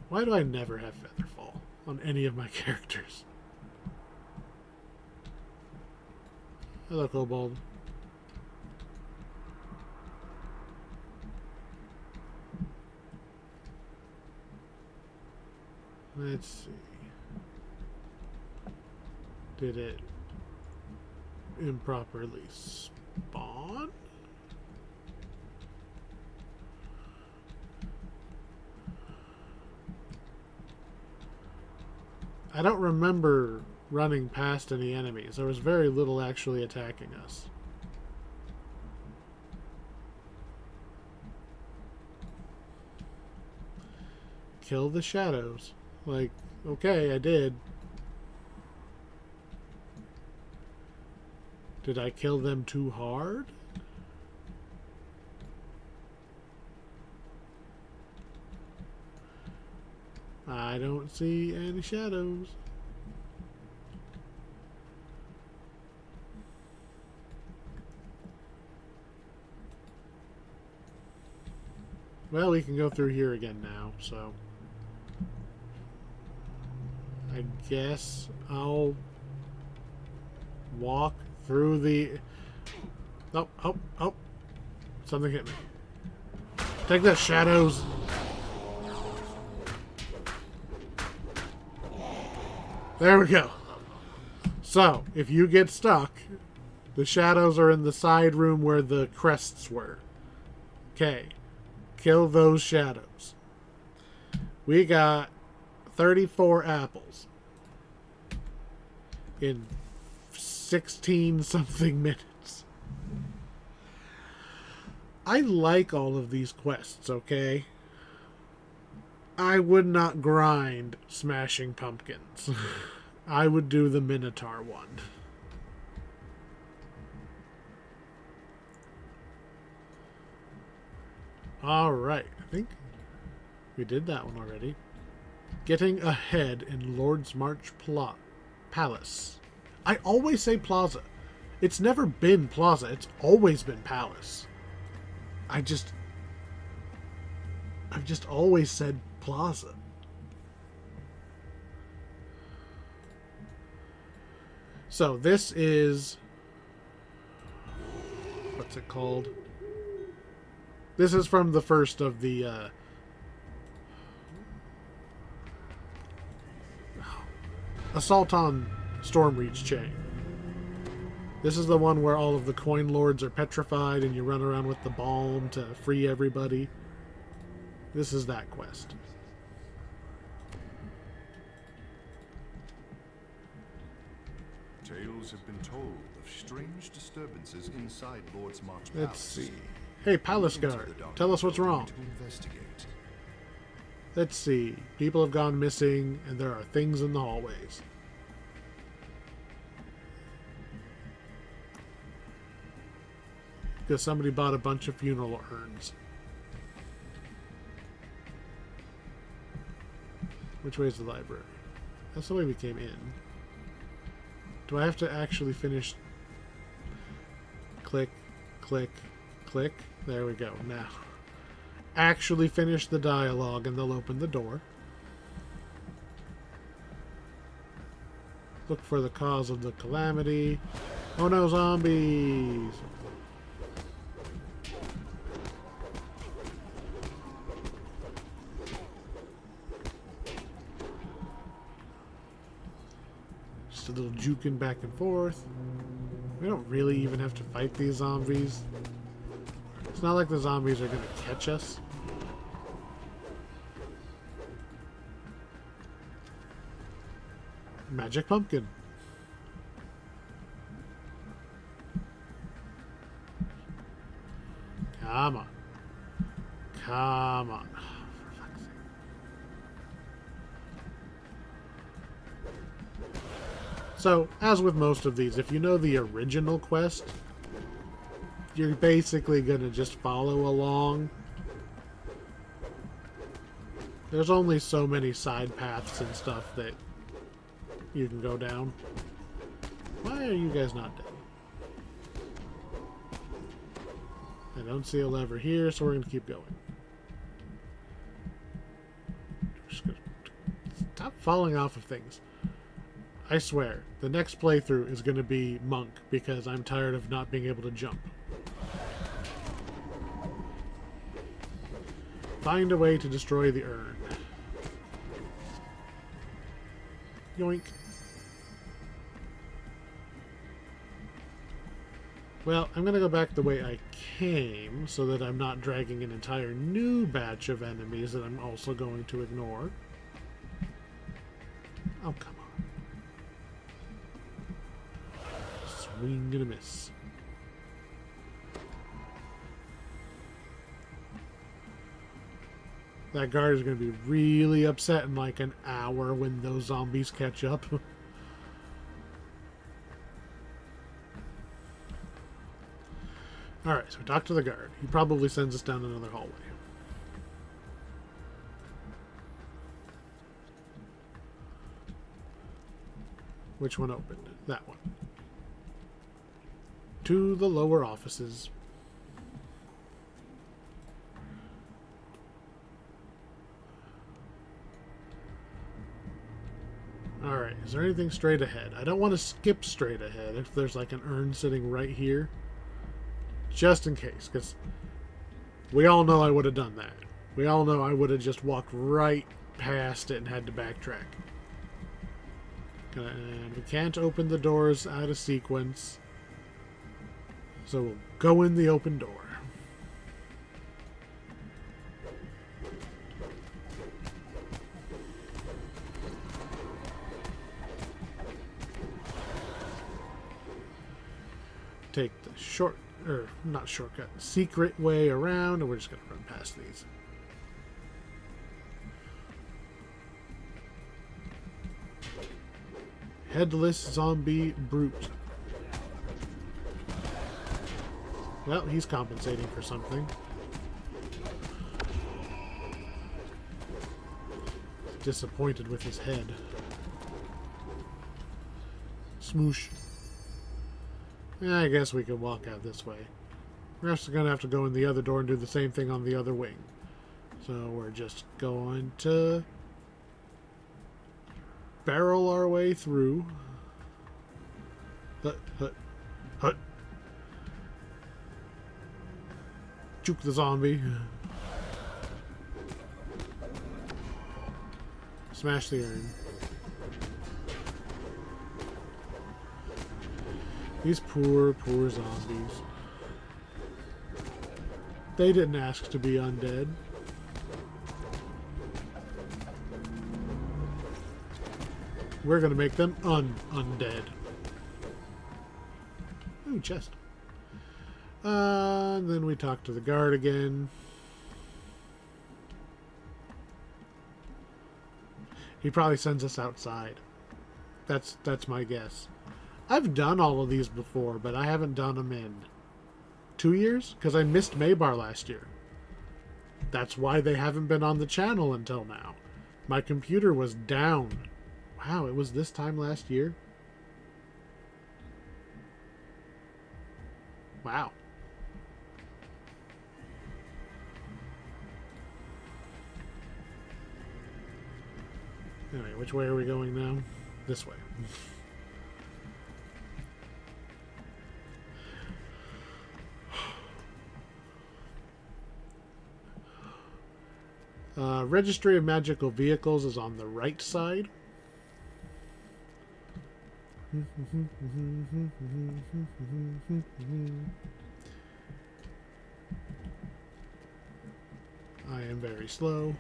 Why do I never have Featherfall on any of my characters? Hello, Kobold. Let's see. Did it improperly spawn? I don't remember running past any enemies. There was very little actually attacking us. Kill the shadows. Like, okay, I did. Did I kill them too hard? I don't see any shadows. Well, we can go through here again now, so... I guess I'll walk through the... Oh, oh, oh. Something hit me. Take this, shadows! There we go. So, if you get stuck, the shadows are in the side room where the crests were. Okay. Kill those shadows. We got 34 apples in 16 something minutes. I like all of these quests, okay? I would not grind smashing pumpkins. I would do the Minotaur one. Alright, I think we did that one already. Getting ahead in Lord's March Palace. I always say plaza. It's never been plaza, it's always been palace. I've just always said plaza. So this is... what's it called? This is from the first of the Assault on Stormreach chain. This is the one where all of the coin lords are petrified and you run around with the balm to free everybody. This is that quest. Tales have been told of strange disturbances inside Lord's March Palace. Let's see. Hey, Palace Guard, tell us what's wrong. To investigate. Let's see. People have gone missing, and there are things in the hallways. Because somebody bought a bunch of funeral urns. Which way is the library? That's the way we came in. Do I have to actually finish? Click, click, click. There we go. Now, actually finish the dialogue and they'll open the door. Look for the cause of the calamity. Oh no, zombies! Just a little juking back and forth. We don't really even have to fight these zombies. It's not like the zombies are going to catch us. Magic pumpkin. Come on. Come on. For fuck's sake. So, as with most of these, if you know the original quest, you're basically going to just follow along. There's only so many side paths and stuff that you can go down. Why are you guys not dead? I don't see a lever here, so we're going to keep going. Just gonna stop falling off of things. I swear, the next playthrough is going to be Monk, because I'm tired of not being able to jump. Find a way to destroy the urn. Yoink. Well, I'm going to go back the way I came, so that I'm not dragging an entire new batch of enemies that I'm also going to ignore. Oh, come on. Swing and a miss. That guard is going to be really upset in like an hour when those zombies catch up. Alright, so talk to the guard. He probably sends us down another hallway. Which one opened? That one. To the lower offices. Alright, is there anything straight ahead? I don't want to skip straight ahead if there's like an urn sitting right here. Just in case, because we all know I would have done that. We all know I would have just walked right past it and had to backtrack. And we can't open the doors out of sequence. So we'll go in the open door. Take the not shortcut, secret way around, and we're just going to run past these. Headless zombie brute. Well, he's compensating for something. Disappointed with his head. Smoosh. I guess we could walk out this way. We're also going to have to go in the other door and do the same thing on the other wing. So we're just going to barrel our way through. Hut, hut, hut. Juke the zombie. Smash the urn. These poor, poor zombies. They didn't ask to be undead. We're gonna make them undead. Ooh, chest. And then we talk to the guard again. He probably sends us outside. That's my guess. I've done all of these before, but I haven't done them in 2 years because I missed Maybar last year. That's why they haven't been on the channel until now. My computer was down. Wow, it was this time last year? Wow. Anyway, which way are we going now? This way. Registry of Magical Vehicles is on the right side. I am very slow.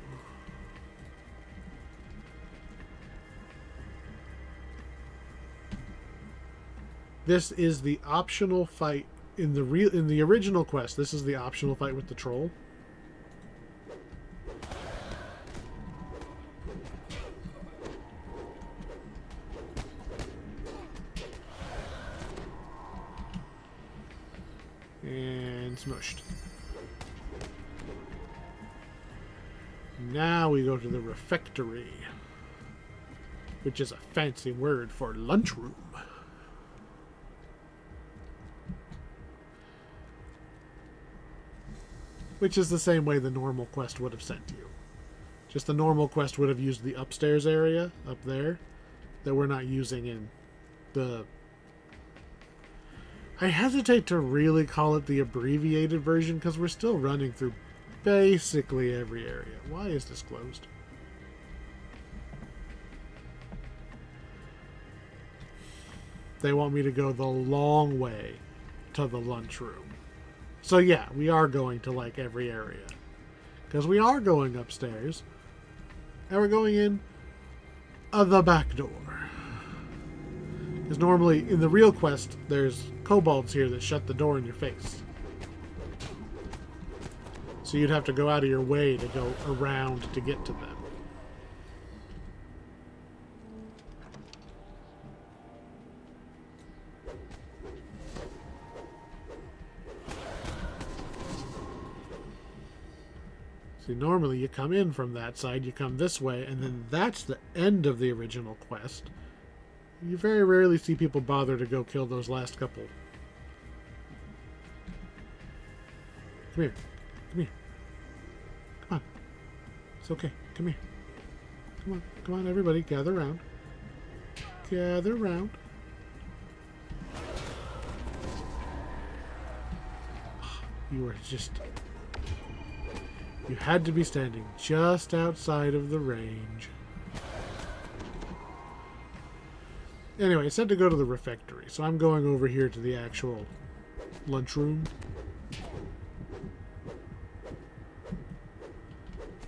This is the optional fight in the original quest. This is the optional fight with the troll. And smushed. Now we go to the refectory, which is a fancy word for lunchroom. Which is the same way the normal quest would have sent you. Just the normal quest would have used the upstairs area up there that we're not using in the... I hesitate to really call it the abbreviated version because we're still running through basically every area. Why is this closed? They want me to go the long way to the lunchroom. So yeah, we are going to like every area. Because we are going upstairs. And we're going in the back door. Because normally in the real quest, there's kobolds here that shut the door in your face. So you'd have to go out of your way to go around to get to them. See, normally you come in from that side, you come this way, and then that's the end of the original quest. You very rarely see people bother to go kill those last couple. Come here. Come here. Come on. It's okay. Come here. Come on. Come on, everybody. Gather around. Gather round. You were just... You had to be standing just outside of the range. Anyway, I said to go to the refectory, so I'm going over here to the actual lunchroom.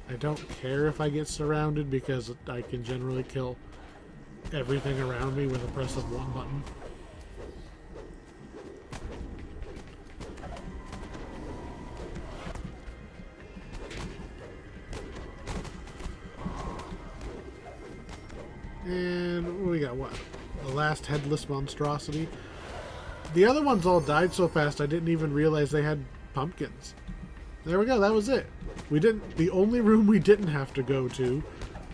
I don't care if I get surrounded because I can generally kill everything around me with a press of one button. And we got what? The last headless monstrosity. The other ones all died so fast I didn't even realize they had pumpkins. There we go, that was it. The only room we didn't have to go to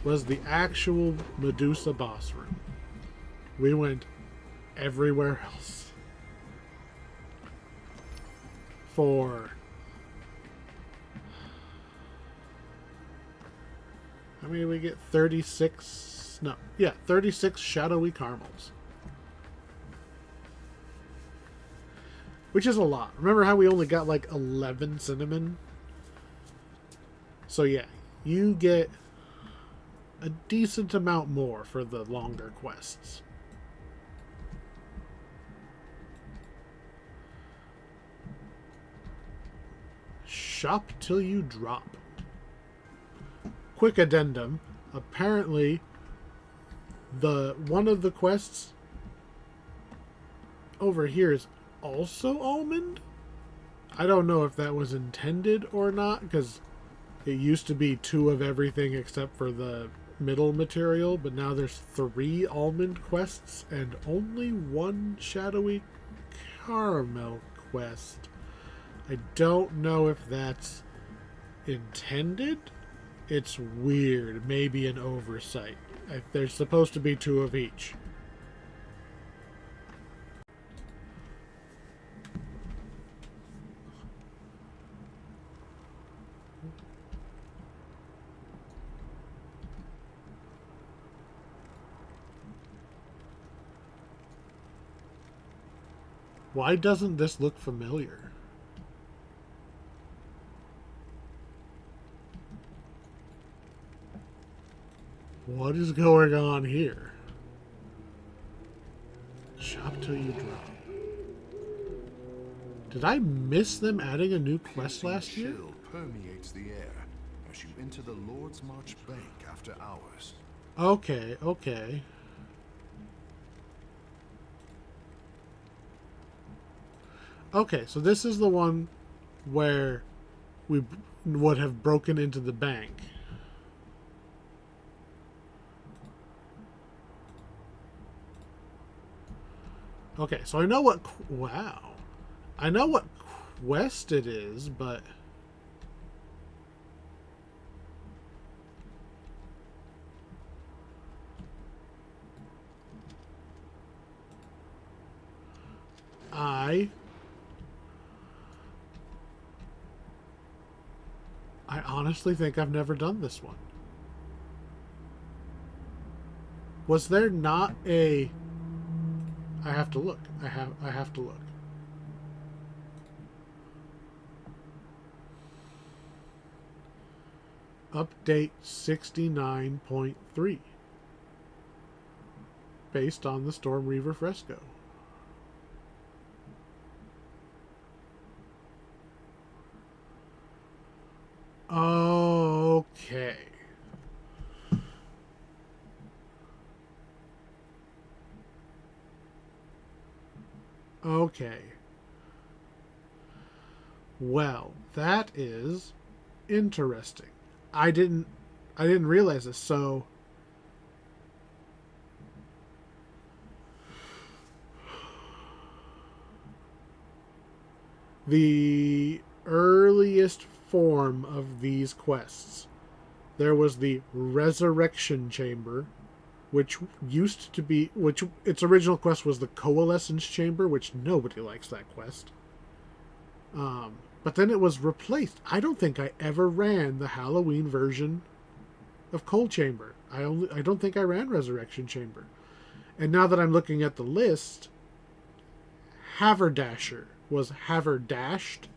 was the actual Medusa boss room. We went everywhere else. How many did we get? 36? No. Yeah, 36 shadowy caramels. Which is a lot. Remember how we only got like 11 cinnamon? So yeah, you get a decent amount more for the longer quests. Shop till you drop. Quick addendum. Apparently, one of the quests over here is also almond. I don't know if that was intended or not, because it used to be 2 of everything except for the middle material, but now there's 3 almond quests and only 1 shadowy caramel quest. I don't know if that's intended. It's weird. Maybe an oversight. There's supposed to be 2 of each. Why doesn't this look familiar? What is going on here? Shop till you drop. Did I miss them adding a new quest last year? Chill permeates the air as you enter the Lord's March Bank after hours. Okay, okay. Okay, so this is the one where we would have broken into the bank. Okay, so I know what... Wow. I know what quest it is, but... I honestly think I've never done this one. Was there not a... I have to look. I have to look. Update 69.3. Based on the Storm Reaver fresco. Okay. Okay. Well, that is interesting. I didn't realize this. So the earliest form of these quests, there was the Resurrection Chamber, which used to be, which its original quest was the Coalescence Chamber, which nobody likes that quest. But then it was replaced. I don't think I ever ran the Halloween version of Coal Chamber. I don't think I ran Resurrection Chamber. And now that I'm looking at the list, Haverdasher was Haverdashed.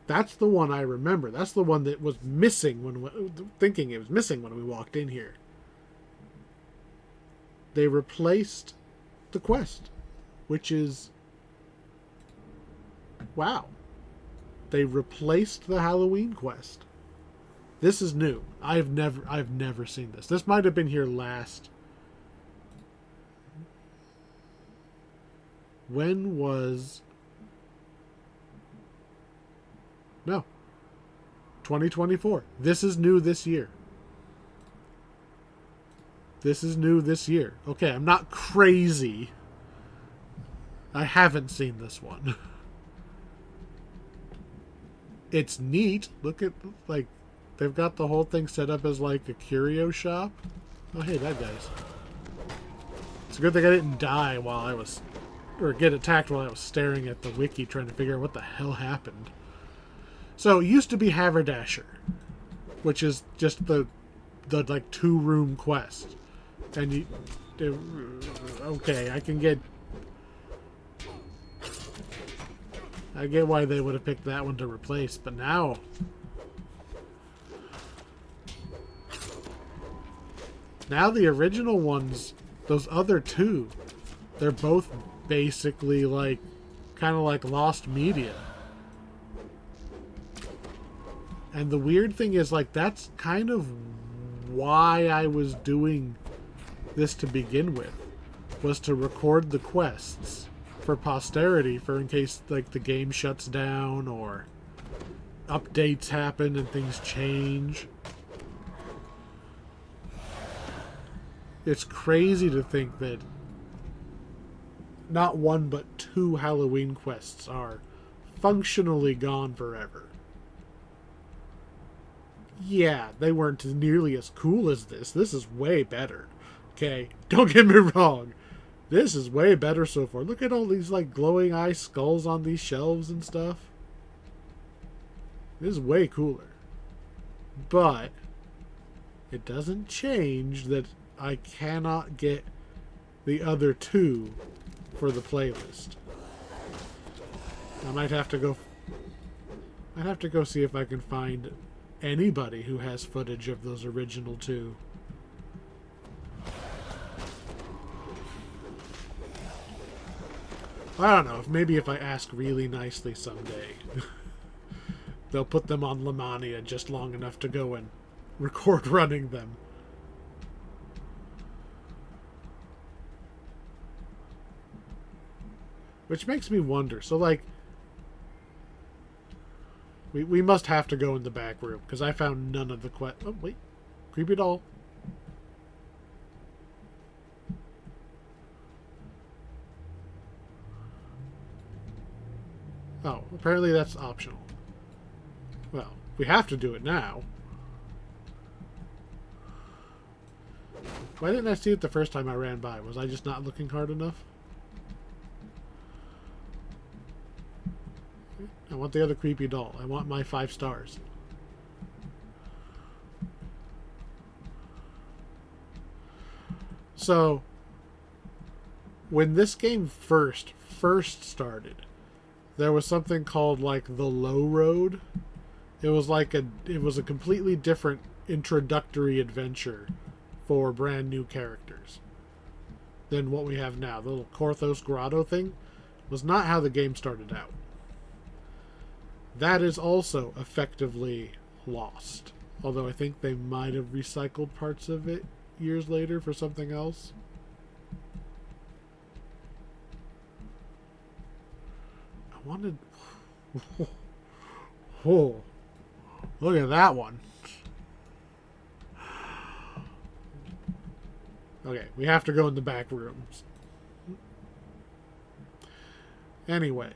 That's the one I remember. That's the one that was missing thinking it was missing when we walked in here. They replaced the quest, which is... Wow. They replaced the Halloween quest. This is new. I've never seen this. This might have been here last. When was... No. 2024. This is new this year. This is new this year. Okay, I'm not crazy. I haven't seen this one. It's neat. Look at, like, they've got the whole thing set up as, like, a curio shop. Oh, hey, that guy's. It's a good thing I didn't die while I was... Or get attacked while I was staring at the wiki trying to figure out what the hell happened. So, it used to be Haverdasher, which is just the like, 2-room quest. And you... Okay, I get why they would have picked that one to replace, but now... Now the original ones, those other two, they're both basically like, kind of like lost media. And the weird thing is, like, that's kind of why I was doing this to begin with, was to record the quests for posterity, for in case, like, the game shuts down or updates happen and things change. It's crazy to think that not one but 2 Halloween quests are functionally gone forever. Yeah, they weren't nearly as cool as this. This is way better. Okay? Don't get me wrong. This is way better so far. Look at all these, like, glowing eye skulls on these shelves and stuff. This is way cooler. But it doesn't change that I cannot get the other 2 for the playlist. I might have to go... I'd have to go see if I can find anybody who has footage of those original 2. I don't know. Maybe if I ask really nicely someday, they'll put them on Lamania just long enough to go and record running them. Which makes me wonder. So, like, we must have to go in the back room, because I found none of the Oh, wait. Creepy doll. Oh, apparently that's optional. Well, we have to do it now. Why didn't I see it the first time I ran by? Was I just not looking hard enough? I want the other creepy doll. I want my 5 stars. So, when this game first started, there was something called, like, the Low Road. It was like it was a completely different introductory adventure for brand new characters than what we have now. The little Korthos Grotto thing was not how the game started out. That is also effectively lost. Although I think they might have recycled parts of it years later for something else. I wanted... Oh, look at that one. Okay, we have to go in the back rooms. Anyway.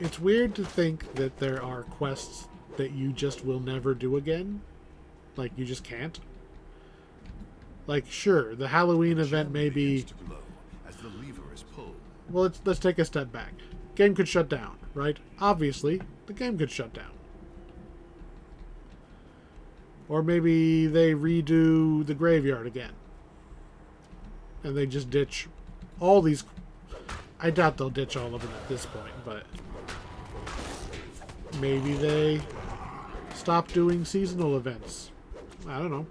It's weird to think that there are quests that you just will never do again. Like, you just can't. Like, sure, the Halloween event may be... Well, let's take a step back. Game could shut down, right? Obviously, the game could shut down. Or maybe they redo the graveyard again. And they just ditch all these. I doubt they'll ditch all of them at this point, but maybe they stop doing seasonal events. I don't know.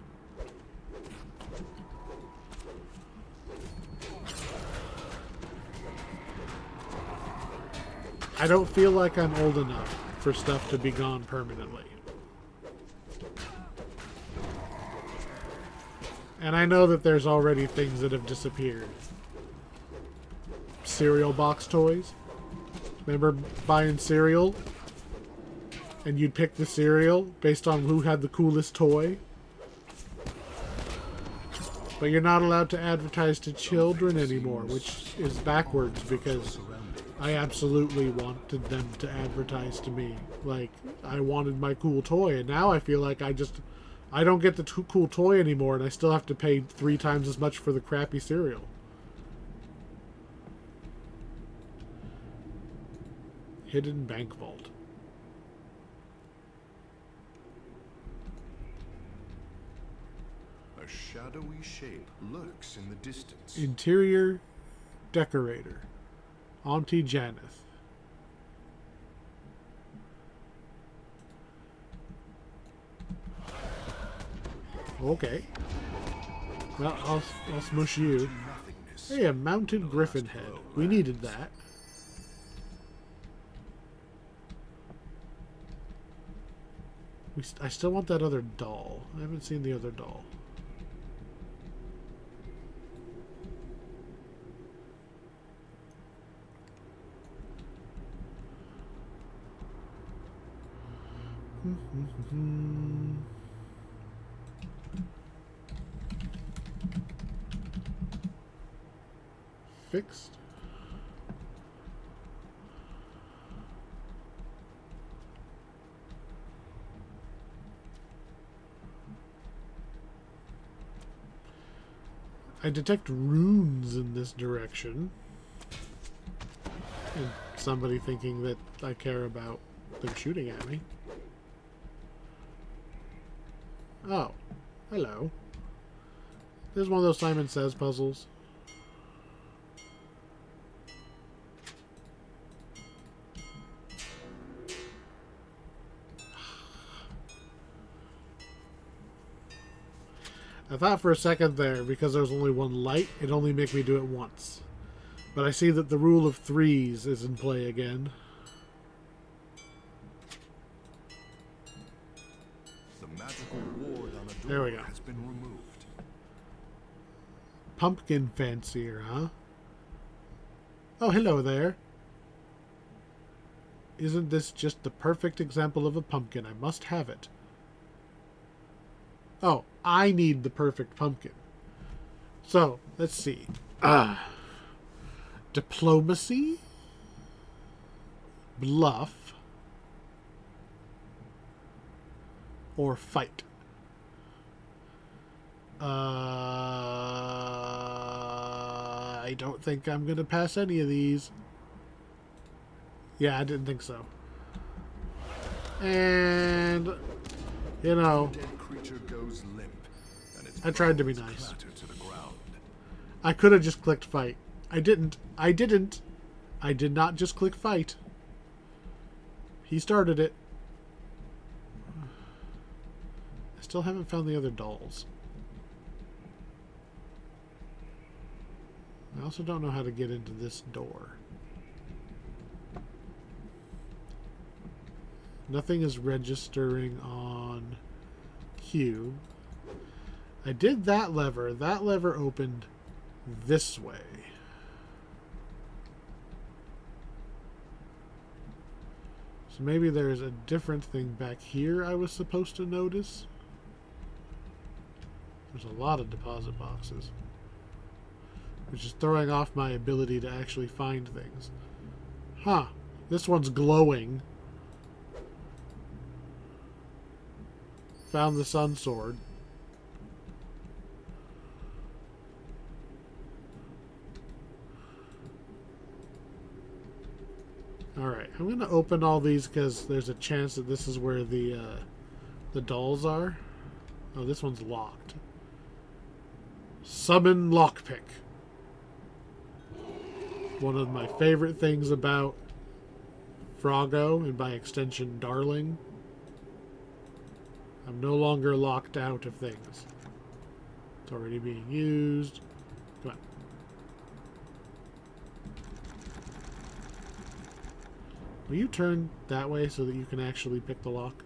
I don't feel like I'm old enough for stuff to be gone permanently. And I know that there's already things that have disappeared. Cereal box toys. Remember buying cereal? And you'd pick the cereal based on who had the coolest toy? But you're not allowed to advertise to children anymore, which is backwards because I absolutely wanted them to advertise to me. Like, I wanted my cool toy, and now I feel like I don't get the cool toy anymore, and I still have to pay 3 times as much for the crappy cereal. Hidden bank vault. A shadowy shape lurks in the distance. Interior decorator. Auntie Janeth. Okay. Well, I'll smush you. Hey, a mounted griffin head. We needed that. I still want that other doll. I haven't seen the other doll. Fixed. I detect runes in this direction. And somebody thinking that I care about them shooting at me. Oh, hello. This is one of those Simon Says puzzles. I thought for a second there, because there was only one light, it'd only make me do it once. But I see that the rule of 3s is in play again. The magical ward on a There we door go. has been removed. Pumpkin fancier, huh? Oh, hello there. Isn't this just the perfect example of a pumpkin? I must have it. Oh, I need the perfect pumpkin. So, let's see. Diplomacy? Bluff? Or fight? I don't think I'm going to pass any of these. Yeah, I didn't think so. And, you know, The dead creature goes limp, and its I tried to be bones nice. clatter to the ground. I could have just clicked fight. I didn't. I didn't. I did not just click fight. He started it. I still haven't found the other dolls. I also don't know how to get into this door. Nothing is registering on Q. I did that lever. That lever opened this way. So maybe there's a different thing back here I was supposed to notice. There's a lot of deposit boxes, which is throwing off my ability to actually find things. Huh. This one's glowing. Found the sun sword. Alright, I'm going to open all these because there's a chance that this is where the dolls are. Oh, this one's locked. Summon lockpick. One of my favorite things about Froggo, and by extension Darling. I'm no longer locked out of things. It's already being used. Come on. Will you turn that way so that you can actually pick the lock?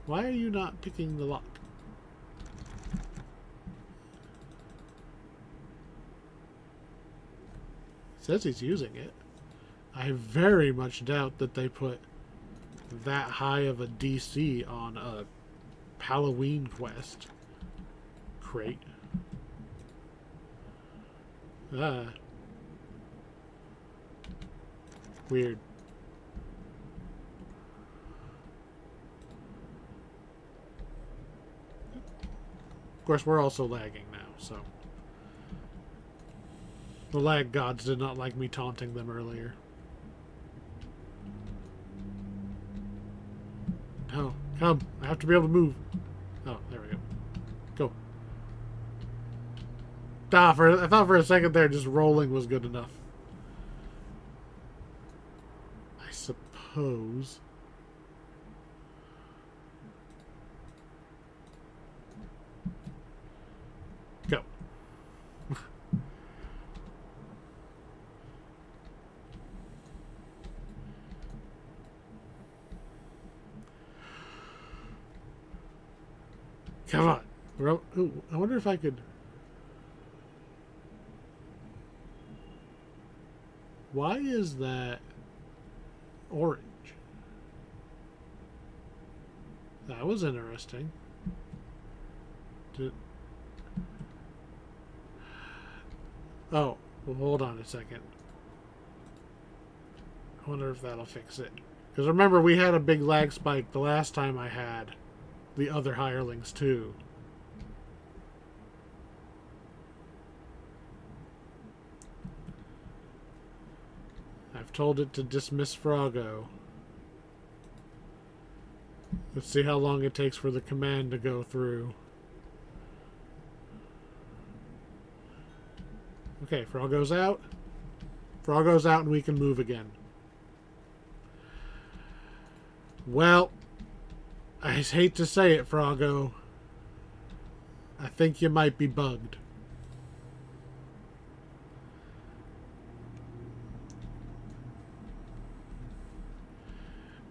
Why are you not picking the lock? Says he's using it. I very much doubt that they put that high of a DC on a Halloween quest. Crate. Ah. Weird. Of course, we're also lagging now, so. The lag gods did not like me taunting them earlier. No, come. I have to be able to move. Oh, there we go. Go. I thought for a second there just rolling was good enough. I suppose. Go. Come on. Ooh, I wonder if I could... Why is that orange? That was interesting. Oh, well, hold on a second. I wonder if that'll fix it. Because remember, we had a big lag spike the last time I had the other hirelings too. I've told it to dismiss Froggo. Let's see how long it takes for the command to go through. Okay, Froggo's out. Froggo's out and we can move again. Well, I hate to say it, Froggo. I think you might be bugged.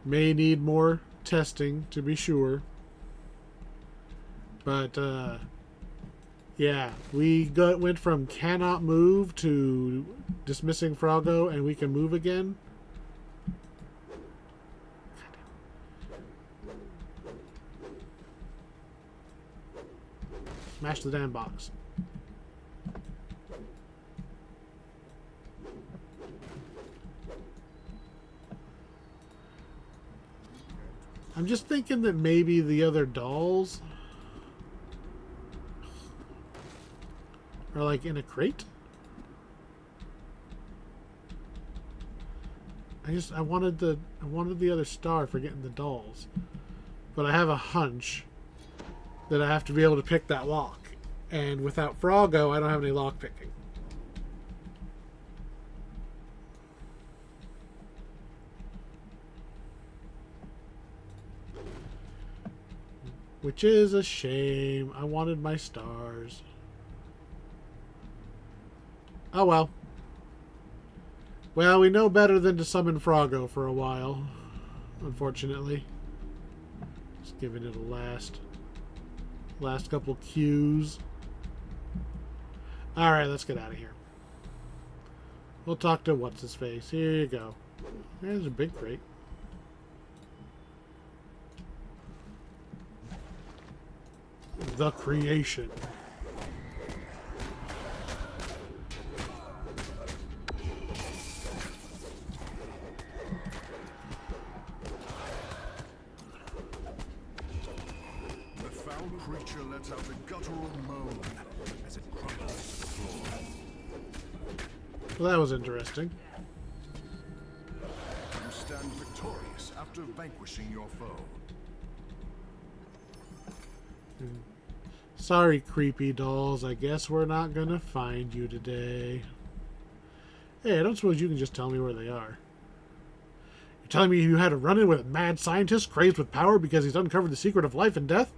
May need more testing to be sure. But, yeah, we went from cannot move to dismissing Froggo and we can move again. Smash the damn box. I'm just thinking that maybe the other dolls are like in a crate. I wanted the other star for getting the dolls. But I have a hunch that I have to be able to pick that lock. And without Froggo, I don't have any lock picking. Which is a shame. I wanted my stars. Oh well. Well, we know better than to summon Froggo for a while. Unfortunately. Just giving it a last couple cues. Alright, let's get out of here. We'll talk to what's-his-face. Here you go. There's a big crate. The creation. The foul creature lets out a guttural moan as as it crumbles to the floor. Well, that was interesting. You stand victorious after vanquishing your foe. Sorry, creepy dolls. I guess we're not gonna find you today. Hey, I don't suppose you can just tell me where they are. You're telling me you had a run-in with a mad scientist crazed with power because he's uncovered the secret of life and death?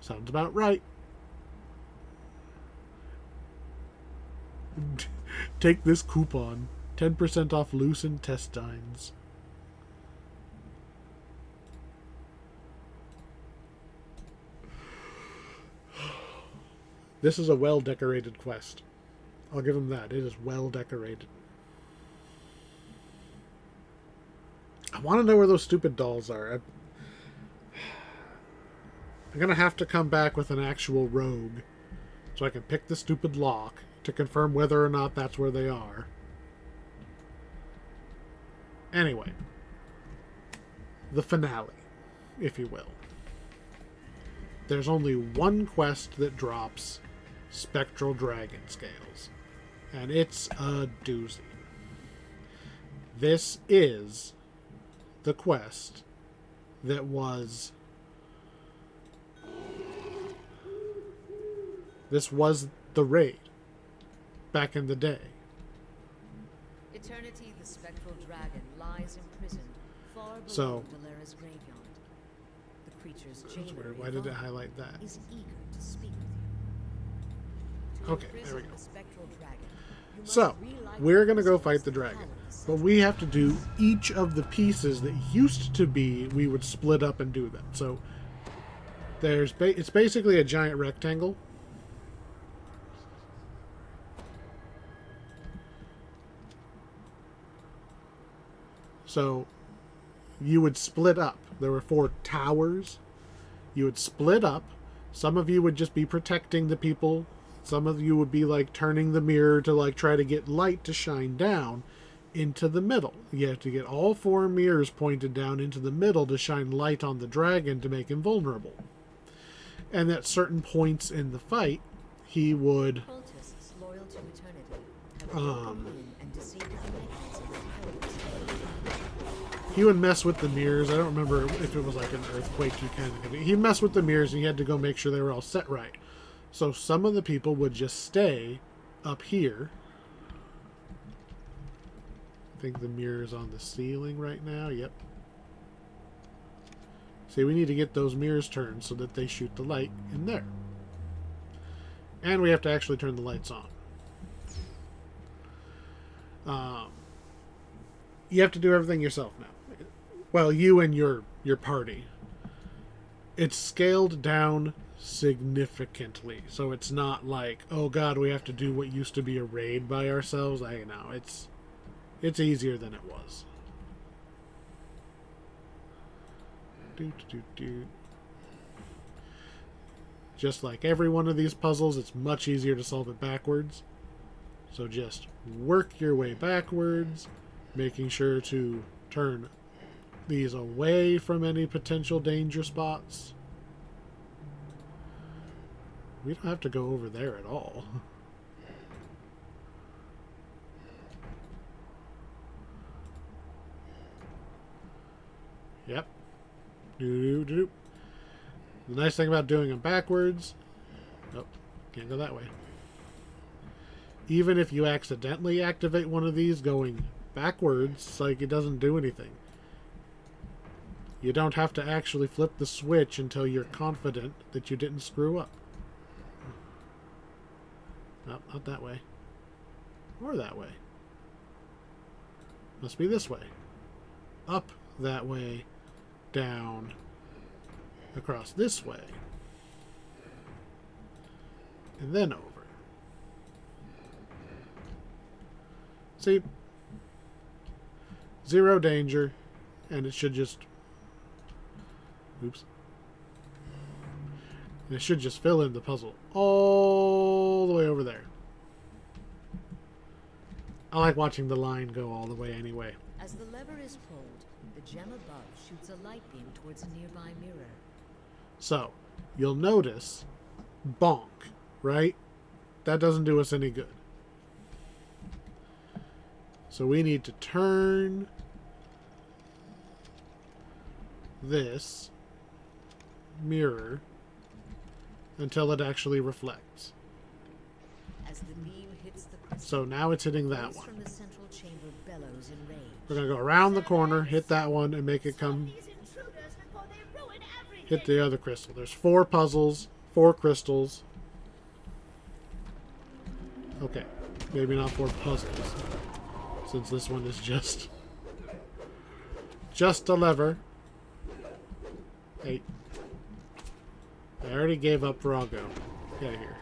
Sounds about right. Take this coupon. 10% off loose intestines. This is a well-decorated quest. I'll give him that. It is well-decorated. I want to know where those stupid dolls are. I'm going to have to come back with an actual rogue so I can pick the stupid lock to confirm whether or not that's where they are. Anyway. The finale, if you will. There's only one quest that drops spectral dragon scales, and it's a doozy. This is the quest that was... This was the raid back in the day. Eternity, the spectral dragon, lies imprisoned far below So- Dalera's graveyard. The creature's That's jailer, weird. Why did it Yvonne, highlight that? is eager to speak with you. To Okay, there we imprison go. the spectral dragon, you must So, relight we're going to go crystals fight the that dragon. power the But we have to do each of the pieces that used to be, we would split up and do them. So, it's basically a giant rectangle. So, you would split up. There were 4 towers. You would split up. Some of you would just be protecting the people. Some of you would be like turning the mirror to like try to get light to shine down into the middle. You have to get all 4 mirrors pointed down into the middle to shine light on the dragon to make him vulnerable. And at certain points in the fight, he would cultists loyal to eternity have broken in and disabled the mechanism that held its he would mess with the mirrors. I don't remember if it was like an earthquake. He'd mess with the mirrors and he had to go make sure they were all set right. So some of the people would just stay up here. I think the mirror is on the ceiling right now. Yep. See, we need to get those mirrors turned so that they shoot the light in there. And we have to actually turn the lights on. You have to do everything yourself now. Well, you and your party. It's scaled down significantly, so it's not like, oh god, we have to do what used to be a raid by ourselves. I know it's easier than it was. Just like every one of these puzzles, it's much easier to solve it backwards. So just work your way backwards, making sure to turn these away from any potential danger spots. We don't have to go over there at all. Yep. The nice thing about doing them backwards... Oh, can't go that way. Even if you accidentally activate one of these going backwards, it's like it doesn't do anything. You don't have to actually flip the switch until you're confident that you didn't screw up. No, not that way. Or that way. Must be this way. Up that way. Down. Across this way. And then over. See? 0 danger. And it should just... Oops. And it should just fill in the puzzle all the way over there. I like watching the line go all the way anyway. As the lever is pulled, the gem above shoots a light beam towards a nearby mirror. So, you'll notice bonk, right? that doesn't do us any good. So we need to turn this mirror until it actually reflects. As the beam hits the crystal, So now it's hitting that voice one. from the central chamber bellows in rage. We're going to go around the corner, hit that one, and make it come hit the other crystal. There's 4 puzzles, 4 crystals. Okay, maybe not 4 puzzles, since this one is just a lever. Hey, I already gave up Brago. Get out of here.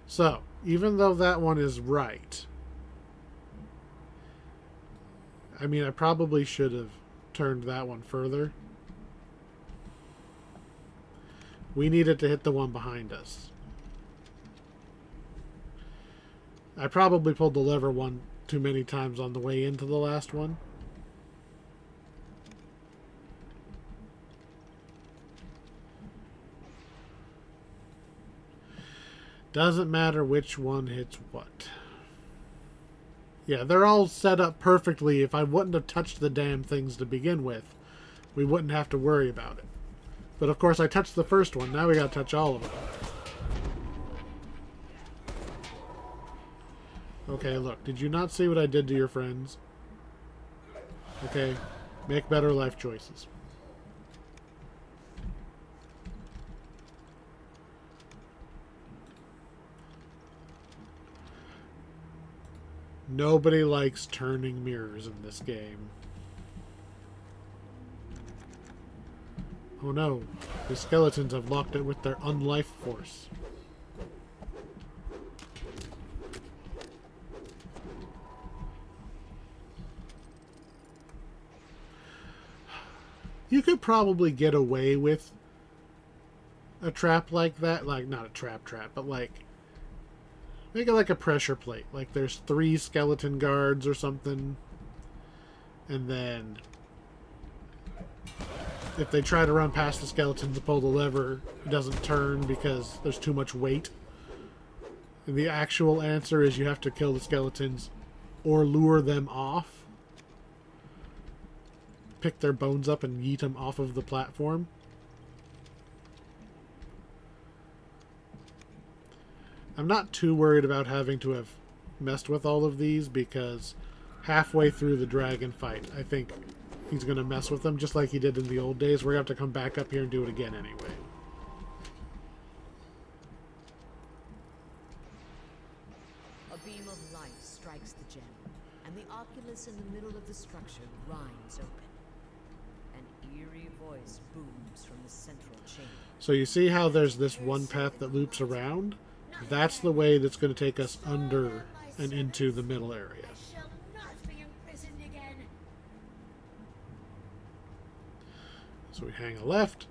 So, even though that one is right, I mean, I probably should have turned that one further. We needed to hit the one behind us. I probably pulled the lever one too many times on the way into the last one. Doesn't matter which one hits what. Yeah, they're all set up perfectly. If I wouldn't have touched the damn things to begin with, we wouldn't have to worry about it. But of course I touched the first one. Now we gotta touch all of them. Okay, look. Did you not see what I did to your friends? Okay. Make better life choices. Nobody likes turning mirrors in this game. Oh no, the skeletons have locked it with their unlife force. You could probably get away with a trap like that. Like, not a trap, but like, make it like a pressure plate. Like there's 3 skeleton guards or something. And then if they try to run past the skeletons to pull the lever, it doesn't turn because there's too much weight. And the actual answer is you have to kill the skeletons or lure them off. Pick their bones up and yeet them off of the platform. I'm not too worried about having to have messed with all of these because halfway through the dragon fight, I think he's going to mess with them just like he did in the old days. We're going to have to come back up here and do it again anyway. A beam of light strikes the gem, and the oculus in the middle of the structure grinds open. An eerie voice booms from the central chamber. So you see how there's this one path that loops around? That's the way that's going to take us under and into the middle area. I shall not be imprisoned again. So we hang a left.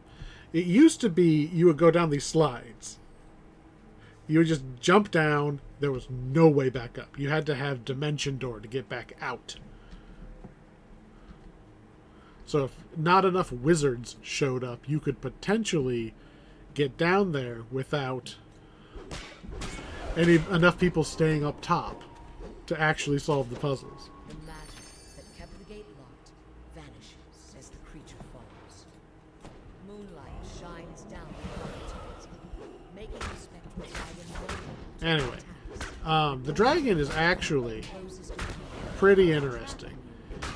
It used to be you would go down these slides. You would just jump down. There was no way back up. You had to have dimension door to get back out. So if not enough wizards showed up, you could potentially get down there without enough people staying up top to actually solve the puzzles. The magic that kept the gate locked vanishes as the creature falls. Moonlight shines down upon the top, making the spectral dragon Anyway, the dragon is actually pretty interesting.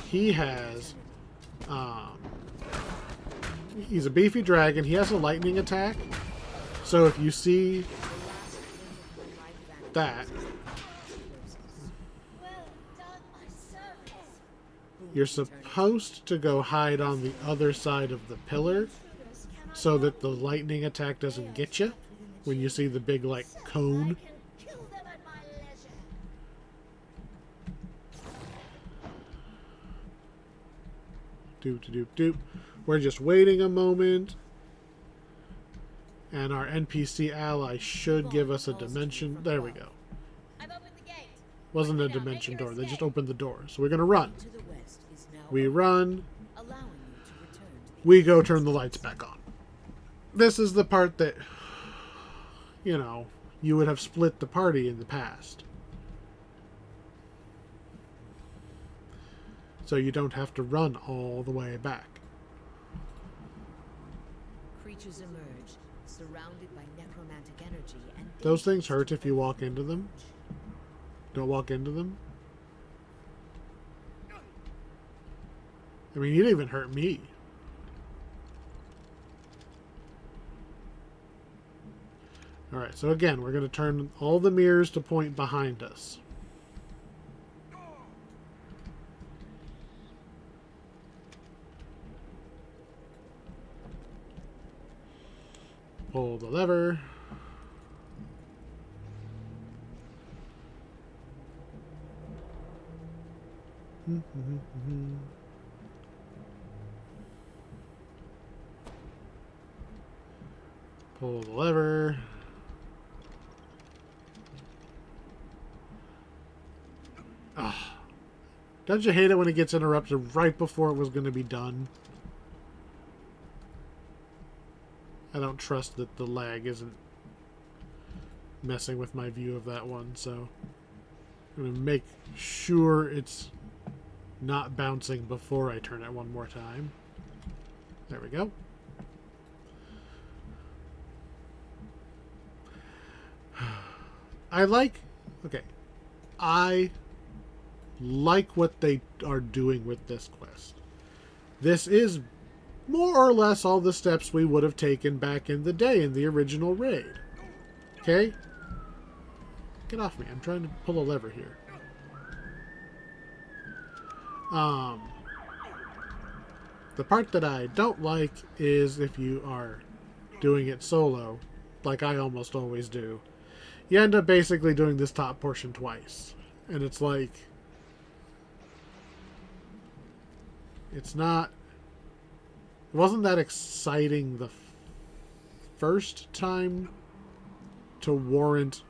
He has, he's a beefy dragon. He has a lightning attack. So if you see that, Well done, my servants. you're supposed to go hide on the other side of the pillar so that the lightning attack doesn't get you when you see the big, like, cone. I can kill them at my leisure. Doop, doop, doop. We're just waiting a moment. And our NPC ally should give us a dimension. There we go. I've opened the gate. Wasn't a dimension door. They just opened the door. So we're going to run. to the west is now we run, allowing you to return to the we go turn the lights back on. This is the part that, you know, you would have split the party in the past. So you don't have to run all the way back. creatures emerge, surrounded by necromantic energy and Those things dangerous hurt to if you walk approach. into them. Don't walk into them. I mean, you didn't even hurt me. Alright, so again, we're going to turn all the mirrors to point behind us. Pull the lever. Pull the lever. Ah. Don't you hate it when it gets interrupted right before it was going to be done? I don't trust that the lag isn't messing with my view of that one, so I'm going to make sure it's not bouncing before I turn it one more time. There we go. I like what they are doing with this quest. This is more or less all the steps we would have taken back in the day in the original raid. Okay? Get off me. I'm trying to pull a lever here. The part that I don't like is if you are doing it solo, like I almost always do. You end up basically doing this top portion twice. And it's like, it wasn't that exciting the first time to warrant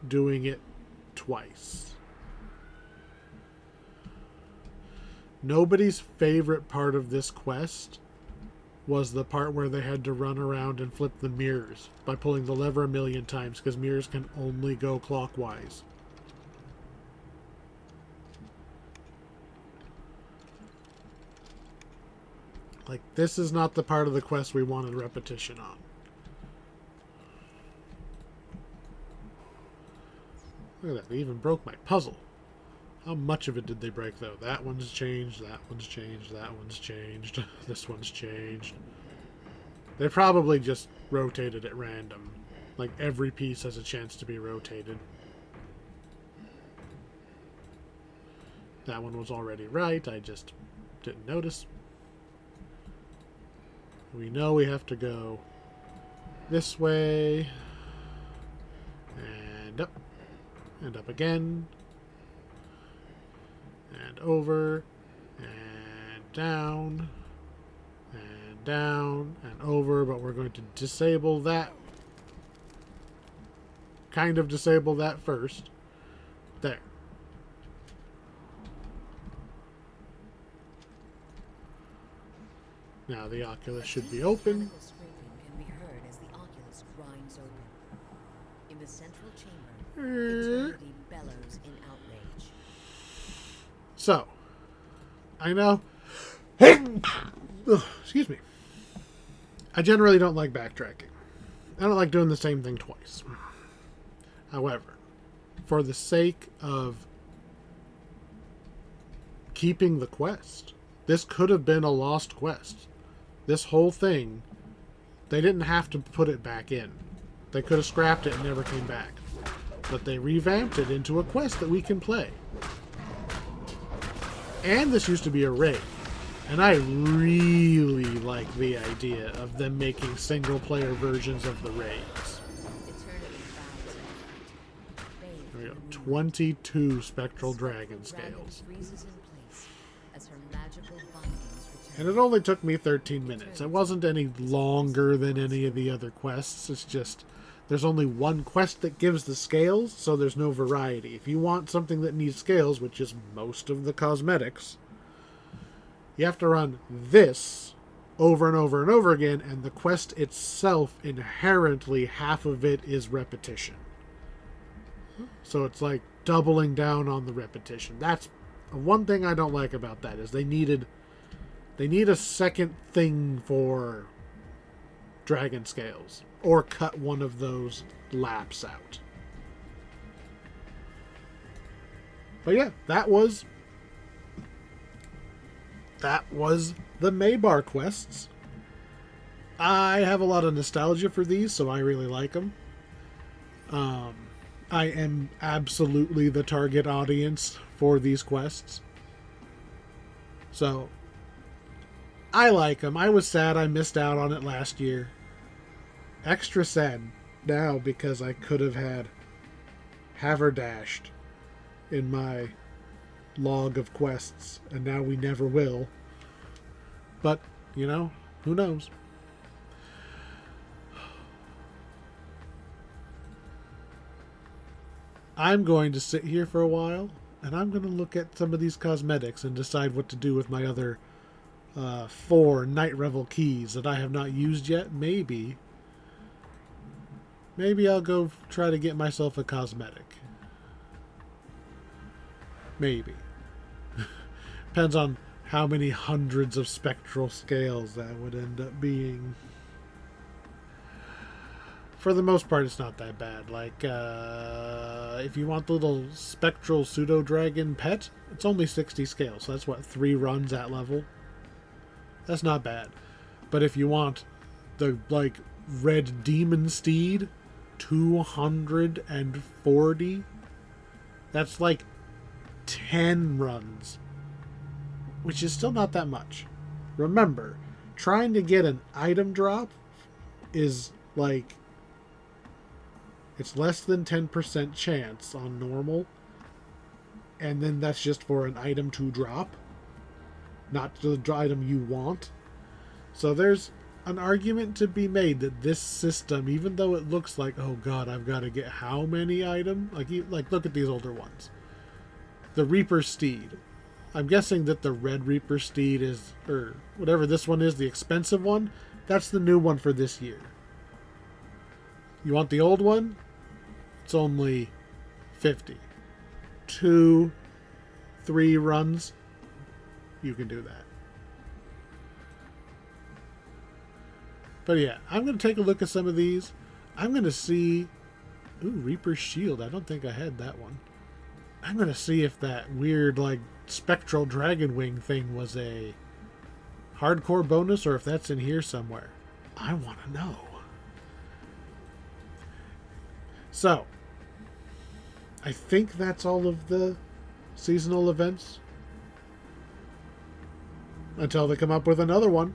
doing it twice. Nobody's favorite part of this quest was the part where they had to run around and flip the mirrors by pulling the lever a million times, because mirrors can only go clockwise. Like, this is not the part of the quest we wanted repetition on. Look at that, they even broke my puzzle. How much of it did they break, though? That one's changed, that one's changed, that one's changed, this one's changed. They probably just rotated at random. Like, every piece has a chance to be rotated. That one was already right, I just didn't notice. We know we have to go this way, and up again, and over, and down, and over, but we're going to disable that, kind of disable that first. There. Now the oculus should be open. Mechanical scraping can be heard as the oculus grinds open. In the central chamber, eternity bellows in outrage. So, I know. Ugh, excuse me. I generally don't like backtracking. I don't like doing the same thing twice. However, for the sake of keeping the quest, this could have been a lost quest. This whole thing, they didn't have to put it back in. They could have scrapped it and never came back. But they revamped it into a quest that we can play. And this used to be a raid. And I really like the idea of them making single-player versions of the raids. Eternity bows in fight. Bathed There we go. in moonlight. 22 spectral dragon Dragon scales. freezes in place as her magical bindings return. And it only took me 13 minutes. It wasn't any longer than any of the other quests. It's just, there's only one quest that gives the scales, so there's no variety. If you want something that needs scales, which is most of the cosmetics, You have to run this over and over and over again, and the quest itself, inherently, half of it is repetition. So it's like doubling down on the repetition. That's one thing I don't like about that, is they need a second thing for dragon scales, or cut one of those laps out. But yeah, that was the Maybar quests. I have a lot of nostalgia for these, so I really like them. I am absolutely the target audience for these quests. So, I like them. I was sad I missed out on it last year. Extra sad now because I could have had Haverdashed in my log of quests, and now we never will. But, you know, who knows? I'm going to sit here for a while, and I'm going to look at some of these cosmetics and decide what to do with my other 4 Night Revel keys that I have not used yet. Maybe I'll go try to get myself a cosmetic. Maybe. Depends on how many hundreds of spectral scales that would end up being. For the most part, it's not that bad. Like, if you want the little spectral pseudo-dragon pet, it's only 60 scales. So that's what, 3 runs at level? That's not bad. But if you want the, like, red demon steed, 240, that's like 10 runs. Which is still not that much. Remember, trying to get an item drop is like, it's less than 10% chance on normal, and then that's just for an item to drop, not the item you want. So there's an argument to be made that this system, even though it looks like, oh god, I've got to get how many items? Like look at these older ones. The Reaper Steed. I'm guessing that the Red Reaper Steed is, or whatever this one is, the expensive one, that's the new one for this year. You want the old one? It's only 50. 2, 3 runs, you can do that. But yeah, I'm going to take a look at some of these. I'm going to see... Ooh, Reaper's Shield. I don't think I had that one. I'm going to see if that weird, like, spectral dragon wing thing was a hardcore bonus or if that's in here somewhere. I want to know. So, I think that's all of the seasonal events. Until they come up with another one.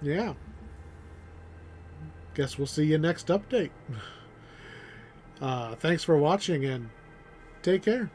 Yeah. Guess we'll see you next update. Thanks for watching and take care.